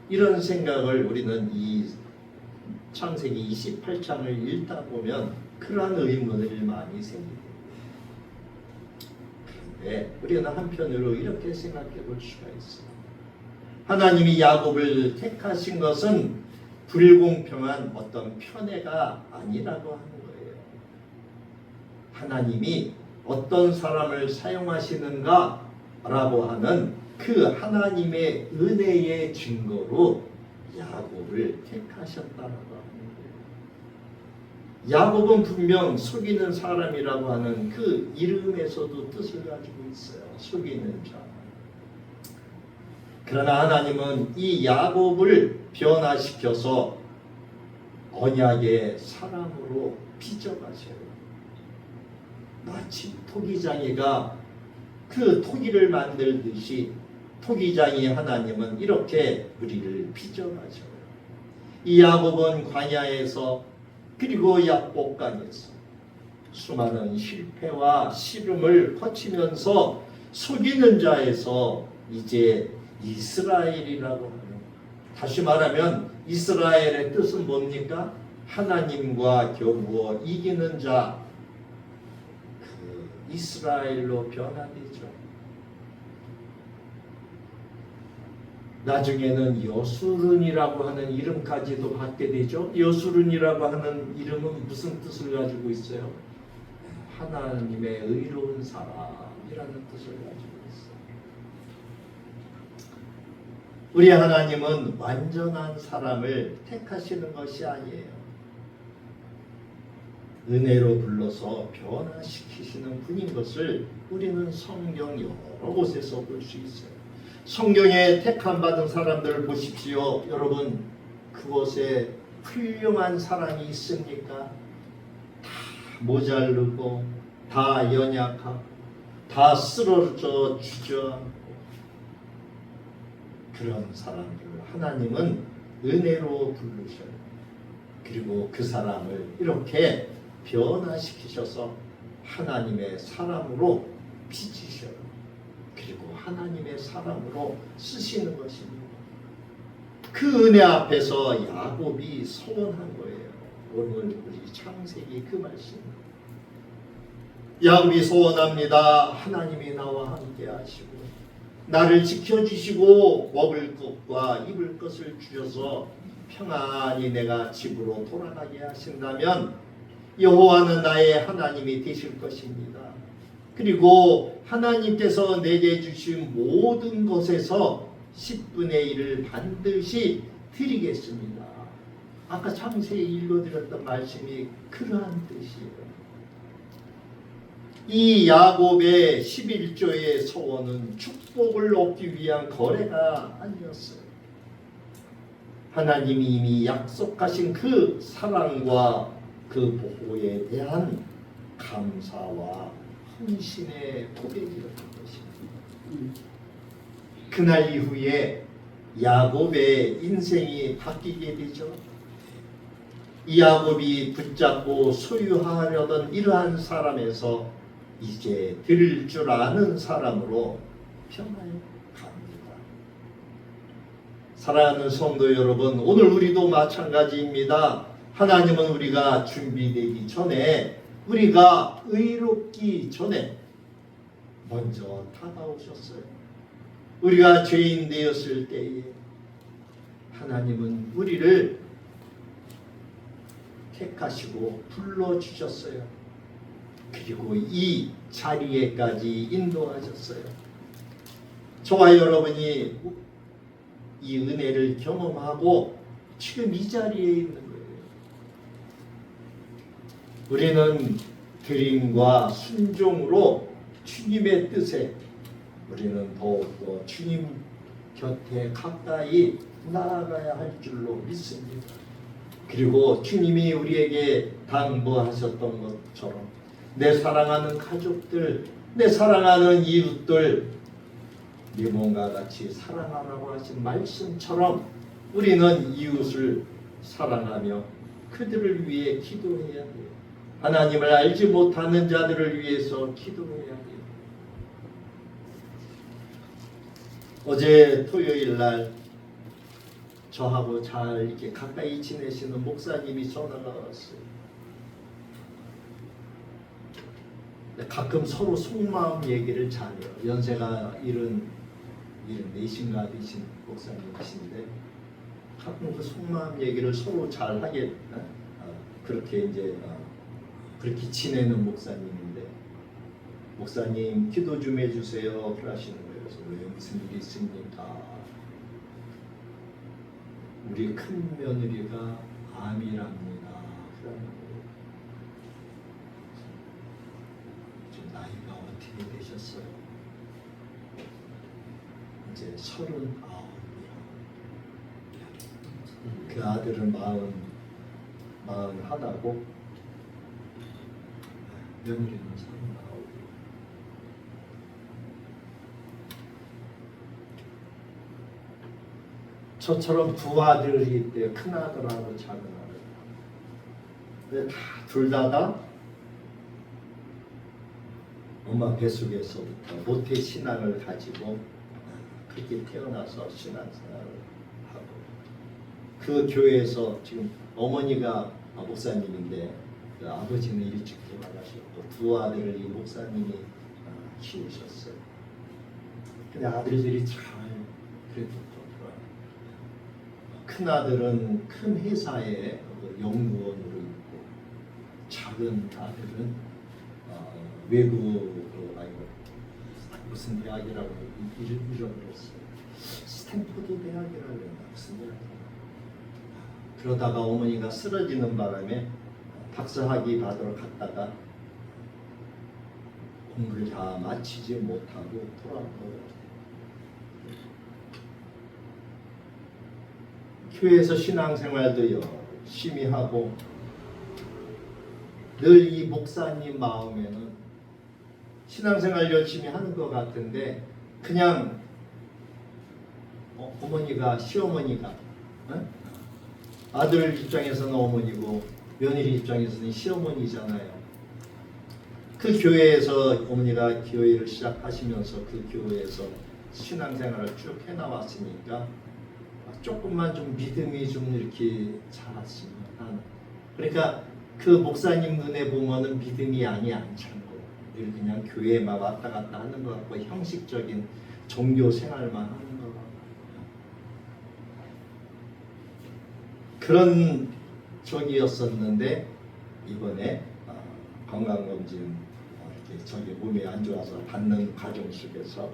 이런 생각을 우리는 이 창세기 28장을 읽다 보면 그러한 의문을 많이 생깁니다. 그런데 우리는 한편으로 이렇게 생각해 볼 수가 있어요. 하나님이 야곱을 택하신 것은 불공평한 어떤 편애가 아니라고 하는 거예요. 하나님이 어떤 사람을 사용하시는가 라고 하는 그 하나님의 은혜의 증거로 야곱을 택하셨다라고 하는 거예요. 야곱은 분명 속이는 사람이라고 하는 그 이름에서도 뜻을 가지고 있어요. 속이는 자. 그러나 하나님은 이 야곱을 변화시켜서 언약의 사람으로 빚어가셔요. 마치 토기장이가 그 토기를 만들듯이 토기장이 하나님은 이렇게 우리를 빚어가셔요. 이 야곱은 광야에서 그리고 약복강에서 수많은 실패와 시름을 거치면서 속이는 자에서 이제 이스라엘이라고 하는, 다시 말하면 이스라엘의 뜻은 뭡니까? 하나님과 겨루어 이기는 자, 그 이스라엘로 변화되죠. 나중에는 여수른이라고 하는 이름까지도 받게 되죠. 여수른이라고 하는 이름은 무슨 뜻을 가지고 있어요? 하나님의 의로운 사람이라는 뜻을 가지고 있어요. 우리 하나님은 완전한 사람을 택하시는 것이 아니에요. 은혜로 불러서 변화시키시는 분인 것을 우리는 성경 여러 곳에서 볼 수 있어요. 성경에 택함 받은 사람들을 보십시오. 여러분, 그곳에 훌륭한 사람이 있습니까? 다 모자르고 다 연약하고 다 쓰러져 주저앉고 그런 사람들을 하나님은 은혜로 부르셔요. 그리고 그 사람을 이렇게 변화시키셔서 하나님의 사람으로 빚으셔요. 그리고 하나님의 사람으로 쓰시는 것입니다. 그 은혜 앞에서 야곱이 소원한 거예요. 오늘 우리 창세기 그 말씀입니다. 야곱이 소원합니다. 하나님이 나와 함께 하시고 나를 지켜주시고 먹을 것과 입을 것을 주셔서 평안히 내가 집으로 돌아가게 하신다면 여호와는 나의 하나님이 되실 것입니다. 그리고 하나님께서 내게 주신 모든 것에서 10분의 1을 반드시 드리겠습니다. 아까 창세기 읽어드렸던 말씀이 그러한 뜻이에요. 이 야곱의 11조의 소원은 축복을 얻기 위한 거래가 아니었어요. 하나님이 이미 약속하신 그 사랑과 그 보호에 대한 감사와 헌신의 고백이었던 것입니다. 그날 이후에 야곱의 인생이 바뀌게 되죠. 이 야곱이 붙잡고 소유하려던 이러한 사람에서 이제 들을 줄 아는 사람으로 변화해 갑니다. 사랑하는 성도 여러분, 오늘 우리도 마찬가지입니다. 하나님은 우리가 준비되기 전에, 우리가 의롭기 전에 먼저 다가오셨어요. 우리가 죄인 되었을 때에 하나님은 우리를 택하시고 불러주셨어요. 그리고 이 자리에까지 인도하셨어요. 저와 여러분이 이 은혜를 경험하고 지금 이 자리에 있는 거예요. 우리는 드림과 순종으로 주님의 뜻에 우리는 더욱더 주님 곁에 가까이 나아가야 할 줄로 믿습니다. 그리고 주님이 우리에게 당부하셨던 것처럼 내 사랑하는 가족들, 내 사랑하는 이웃들, 네 몸과 같이 사랑하라고 하신 말씀처럼 우리는 이웃을 사랑하며 그들을 위해 기도해야 돼요. 하나님을 알지 못하는 자들을 위해서 기도해야 돼요. 어제 토요일 날 저하고 잘 이렇게 가까이 지내시는 목사님이 전화가 왔어요. 가끔 서로 속마음 얘기를 잘해요. 연세가 74인가 되신 목사님이신데 가끔 그 속마음 얘기를 서로 잘 하게 그렇게 이제 그렇게 지내는 목사님인데, 목사님 기도 좀 해주세요 그러시는 거예요. 그래서 왜 무슨 일이 있습니까? 우리 큰 며느리가 암이랍니다. 그러는 거예요. 지금 나이가 어떻게 되셨어요? 이제 39이요. 그 아들은 41하고 며느리는 39. 저처럼 두 아들이 있대요. 큰 아들하고 작은 아들. 근데 둘 다 엄마 뱃속에서부터 모태 신앙을 가지고 그렇게 태어나서 신앙생활을 하고, 그 교회에서 지금 어머니가 목사님인데 그 아버지는 일찍 돌아가셨고 두 아들을 이 목사님이 키우셨어요. 근데 아들들이 잘 그래도 큰 아들은 큰 회사의 연구원으로 있고, 작은 아들은 외국으로 무슨 대학이라고 잃어버렸어요. 스탠포드 대학이라고 했나 무슨 대학. 그러다가 어머니가 쓰러지는 바람에 박사학위 받으러 갔다가 공부를 다 마치지 못하고 돌아온 거예요. 교회에서 신앙생활도 열심히 하고 늘 이 목사님 마음에는 신앙생활 열심히 하는 것 같은데 그냥 어머니가 시어머니가 아들 입장에서는 어머니고 며느리 입장에서는 시어머니잖아요. 그 교회에서 어머니가 교회를 시작하시면서 그 교회에서 신앙생활을 쭉 해나왔으니까 조금만 좀 믿음이 좀 이렇게 자랐으면 하는. 그러니까 그 목사님 눈에 보면은 믿음이 않잖고 늘 그냥 교회만 왔다 갔다 하는 것 같고 형식적인 종교 생활만 하는 것 같고 그런 적이었었는데 이번에 건강검진 이렇게 저기 몸이 안 좋아서 받는 과정 속에서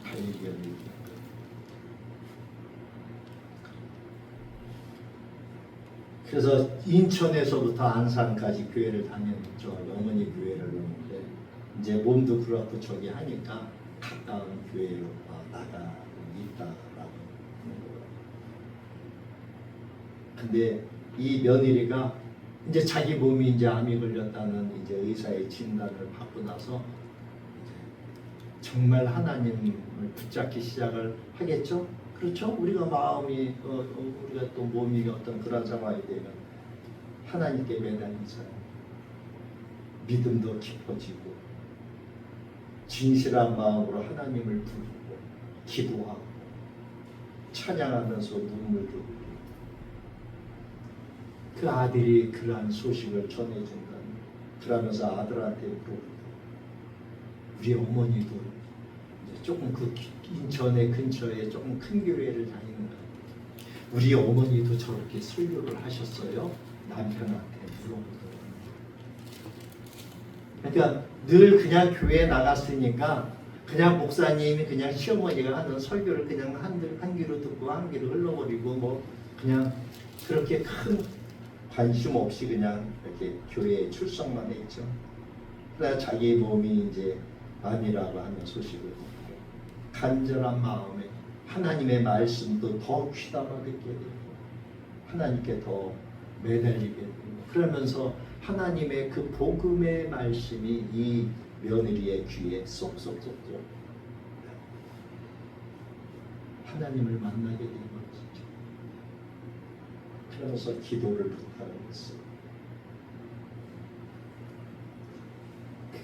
발견이. 그래서 인천에서부터 안산까지 교회를 다녔죠. 어머니 교회를 오는데 이제 몸도 그렇고 저기 하니까 가까운 교회로 나가고 있다라고 하는 거예요. 근데 이 며느리가 이제 자기 몸이 이제 암이 걸렸다는 이제 의사의 진단을 받고 나서 이제 정말 하나님을 붙잡기 시작을 하겠죠. 그렇죠? 우리가 마음이 우리가 또 몸이 어떤 그런 상황이 되면 하나님께 매달리잖아요. 믿음도 깊어지고 진실한 마음으로 하나님을 부르고 기도하고 찬양하면서 눈물도 흘리고 그 아들이 그러한 소식을 전해준다. 그러면서 아들한테 물어보고 우리 어머니도 이제 조금 그 인천의 근처에 조금 큰 교회를 다니는 거예요. 우리 어머니도 저렇게 설교를 하셨어요? 남편한테 물어보더라고요. 그러니까 늘 그냥 교회에 나갔으니까 그냥 목사님이 그냥 시어머니가 하는 설교를 그냥 한 귀로 듣고 한 귀로 흘러버리고 뭐 그냥 그렇게 큰 관심 없이 그냥 이렇게 교회에 출석만 했죠. 그래야 자기 몸이 이제 암이라고 하는 소식을 듣고 간절한 마음에 하나님의 말씀도 더 귀담아 듣게 되고 하나님께 더 매달리게 되고 그러면서 하나님의 그 복음의 말씀이 이 며느리의 귀에 쏙쏙쏙 하나님을 만나게 된 것이죠. 그러면서 기도를 부탁을 했어요.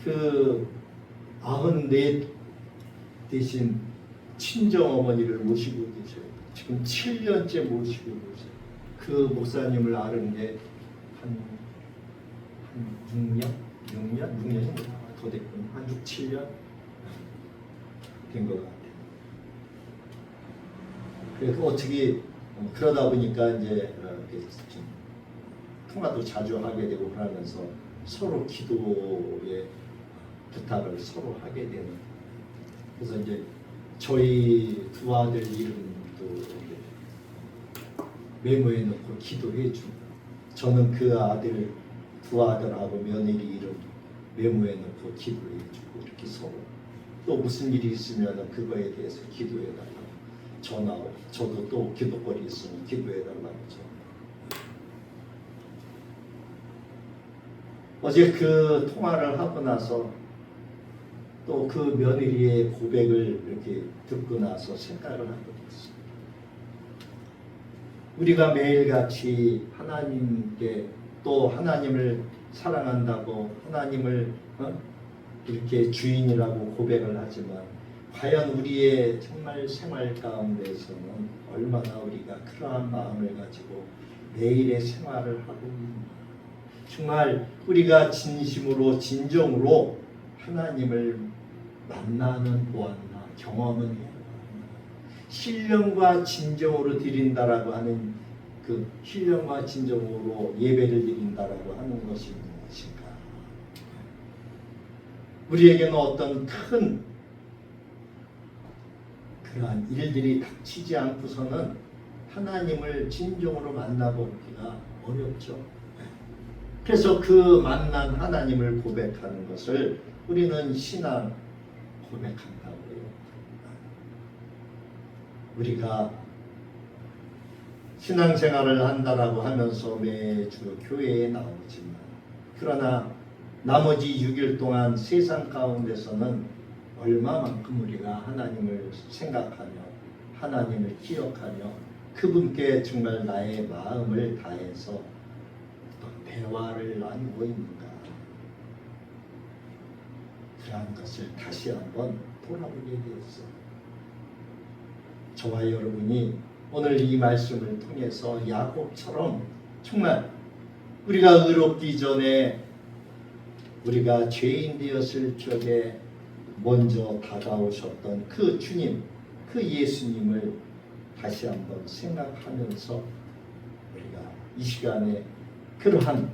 그 94 되신 친정어머니를 모시고 계셔요. 지금 7년째 모시고 계세요. 그 목사님을 아는 게 한 6년? 6년이 더 됐군요. 한 6, 7년 된 것 같아요. 그래서 어떻게 그러다 보니까 이제 좀 통화도 자주 하게 되고 그러면서 서로 기도에 부탁을 서로 하게 되는. 그래서 이제 저희 두 아들 이름도 메모해 놓고 기도해 주고 저는 그 아들 두 아들하고 며느리 이름 메모해 놓고 기도해 주고 이렇게 서로 또 무슨 일이 있으면 그거에 대해서 기도해 달라고 전화하고 저도 또 기도거리 있으면 기도해 달라고 전화. 어제 그 통화를 하고 나서 또 그 며느리의 고백을 이렇게 듣고 나서 생각을 하게 됐어요. 우리가 매일같이 하나님께 또 하나님을 사랑한다고 하나님을 이렇게 주인이라고 고백을 하지만 과연 우리의 정말 생활 가운데서는 얼마나 우리가 그러한 마음을 가지고 매일의 생활을 하고 있는가. 정말 우리가 진심으로 진정으로 하나님을 만나는 보았나 경험은 해야 신령과 진정으로 드린다라고 하는 그 신령과 진정으로 예배를 드린다라고 하는 것이 무엇인가? 우리에게는 어떤 큰 그러한 일들이 닥치지 않고서는 하나님을 진정으로 만나보기가 어렵죠. 그래서 그 만난 하나님을 고백하는 것을 우리는 신앙 고백한다고요. 우리가 신앙생활을 한다라고 하면서 매주 교회에 나오지만 그러나 나머지 6일 동안 세상 가운데서는 얼마만큼 우리가 하나님을 생각하며 하나님을 기억하며 그분께 정말 나의 마음을 다해서 어떤 대화를 나누고 있는가. 그러한 것을 다시 한번 돌아보게 되었어요. 저와 여러분이 오늘 이 말씀을 통해서 야곱처럼 정말 우리가 의롭기 전에 우리가 죄인 되었을 적에 먼저 다가오셨던 그 주님, 그 예수님을 다시 한번 생각하면서 우리가 이 시간에 그러한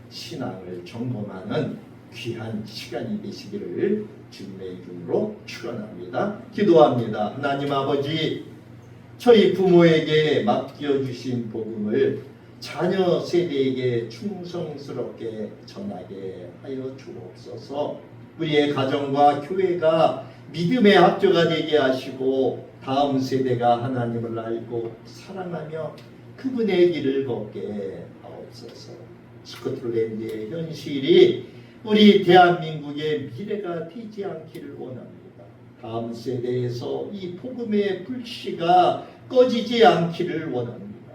신앙을 점검하는 귀한 시간이 되시기를 주님의 이름으로 축원합니다. 기도합니다. 하나님 아버지, 저희 부모에게 맡겨주신 복음을 자녀 세대에게 충성스럽게 전하게 하여 주옵소서. 우리의 가정과 교회가 믿음의 학교가 되게 하시고 다음 세대가 하나님을 알고 사랑하며 그분의 길을 걷게 하옵소서. 스코틀랜드의 현실이 우리 대한민국의 미래가 되지 않기를 원합니다. 다음 세대에서 이 복음의 불씨가 꺼지지 않기를 원합니다.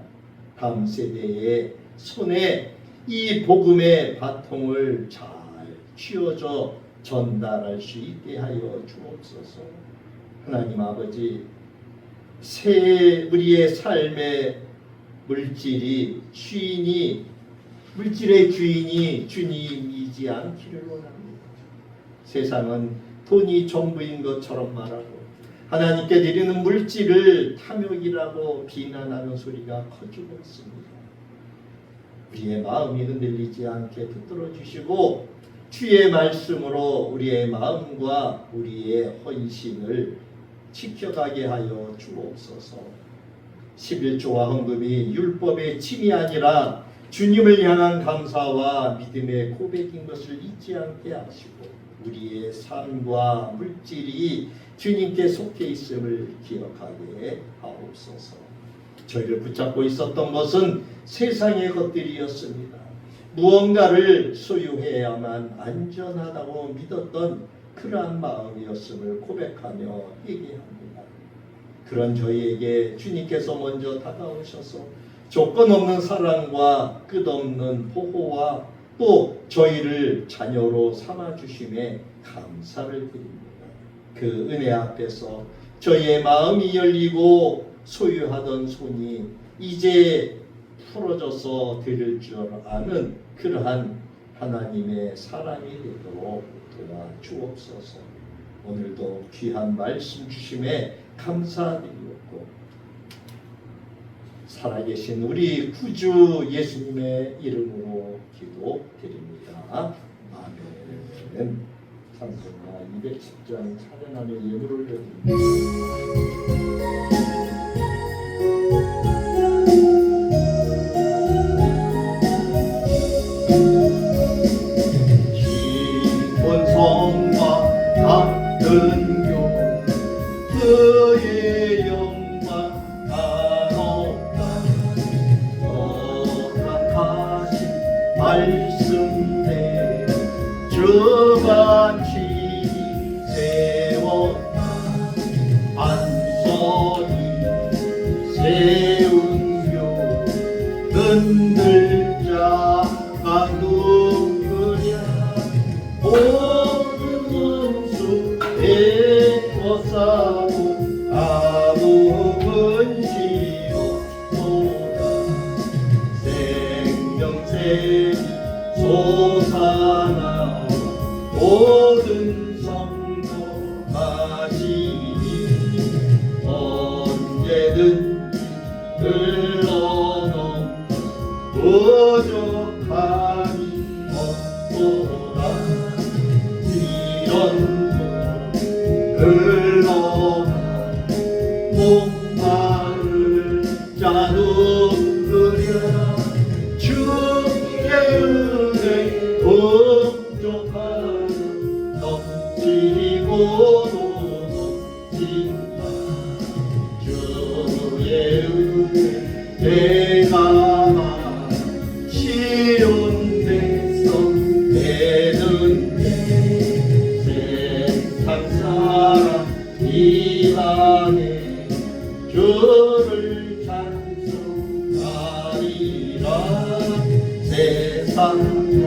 다음 세대의 손에 이 복음의 바통을 잘 쥐어져 전달할 수 있게 하여 주옵소서. 하나님 아버지, 우리의 삶의 물질의 주인이 주님이지 않기를 원합니다. 세상은 돈이 전부인 것처럼 말하고 하나님께 드리는 물질을 탐욕이라고 비난하는 소리가 커지고 있습니다. 우리의 마음이 흔들리지 않게 붙들어 주시고 주의 말씀으로 우리의 마음과 우리의 헌신을 지켜가게 하여 주옵소서. 11조와 헌금이 율법의 침이 아니라 주님을 향한 감사와 믿음의 고백인 것을 잊지 않게 하시고 우리의 삶과 물질이 주님께 속해 있음을 기억하게 하옵소서. 저희를 붙잡고 있었던 것은 세상의 것들이었습니다. 무언가를 소유해야만 안전하다고 믿었던 그러한 마음이었음을 고백하며 얘기합니다. 그런 저희에게 주님께서 먼저 다가오셔서 조건 없는 사랑과 끝없는 보호와 또 저희를 자녀로 삼아주심에 감사를 드립니다. 그 은혜 앞에서 저희의 마음이 열리고 소유하던 손이 이제 풀어져서 드릴 줄 아는 그러한 하나님의 사람이 되도록 도와주옵소서. 오늘도 귀한 말씀 주심에 감사드리옵고 살아계신 우리 구주 예수님의 이름으로 기도드립니다. 아멘. 찬송가 210장 찬양하며 예물을 올려드립니다. 같은 교 그의 영광 가노다. 허락하신 말씀대로 주같이 세웠다. 안서히 세운 교 흔들 자가 누구냐. 애워싸고 아무 근시 없도다. 생명샘이 솟아나 모든 성도 가시니 언제든지 흘러넘는 부족함이 없도다. 이런 흘러간 목마를 자누르랴. 주의 은혜 풍족하여 넘치고 넘친다. 주의 은혜 내가 쉬운 데서 되는데 사랑 이방에 주를 찬송하리라. 세상과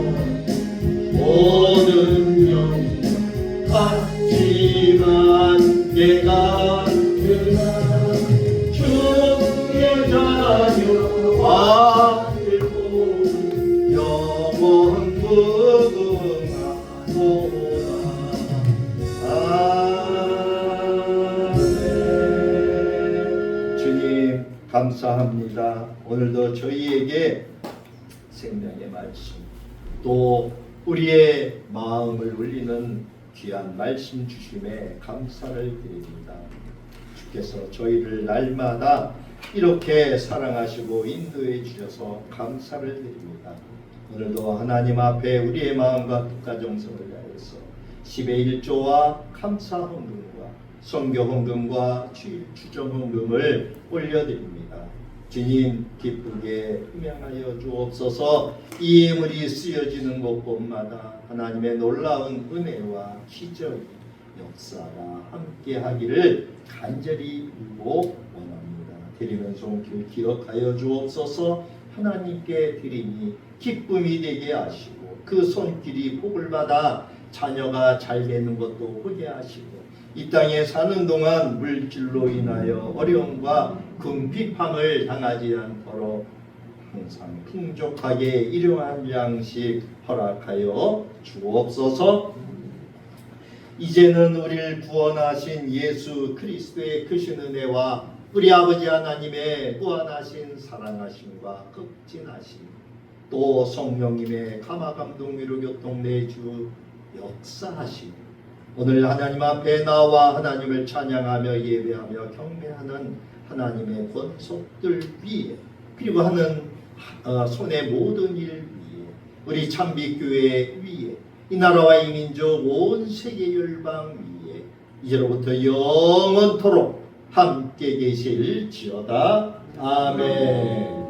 모든 영이 같지만 내가 그나 주의 자녀와 일고 영원 무궁하도다. 주님 감사합니다. 오늘도 저희에게 생명의 말씀 또 우리의 마음을 울리는 귀한 말씀 주심에 감사를 드립니다. 주께서 저희를 날마다 이렇게 사랑하시고 인도해 주셔서 감사를 드립니다. 오늘도 하나님 앞에 우리의 마음과 뜻과 정성을 다해서 10의 1조와 감사 헌금과 선교 헌금과 추정 헌금을 올려드립니다. 주님 기쁘게 흠양하여 주옵소서. 이 예물이 쓰여지는 곳곳마다 하나님의 놀라운 은혜와 기적의 역사가 함께하기를 간절히 빌고 원합니다. 드리는 손길 기억하여 주옵소서. 하나님께 드리니 기쁨이 되게 하시고 그 손길이 복을 받아 자녀가 잘 되는 것도 보게 하시고 이 땅에 사는 동안 물질로 인하여 어려움과 궁핍함을 당하지 않도록 항상 풍족하게 일용할 양식 허락하여 주옵소서. 이제는 우리를 구원하신 예수 그리스도의 크신 은혜와 우리 아버지 하나님의 무한하신 사랑하심과 극진하심 또 성령님의 감화감동 위로 교통 내주 역사하심 오늘 하나님 앞에 나와 하나님을 찬양하며 예배하며 경배하는 하나님의 권속들 위에 그리고 하는 손의 모든 일 위에 우리 참빛교회 위에 이 나라와 이 민족 온 세계 열방 위에 이제로부터 영원토록 함께 계실지어다. 아멘.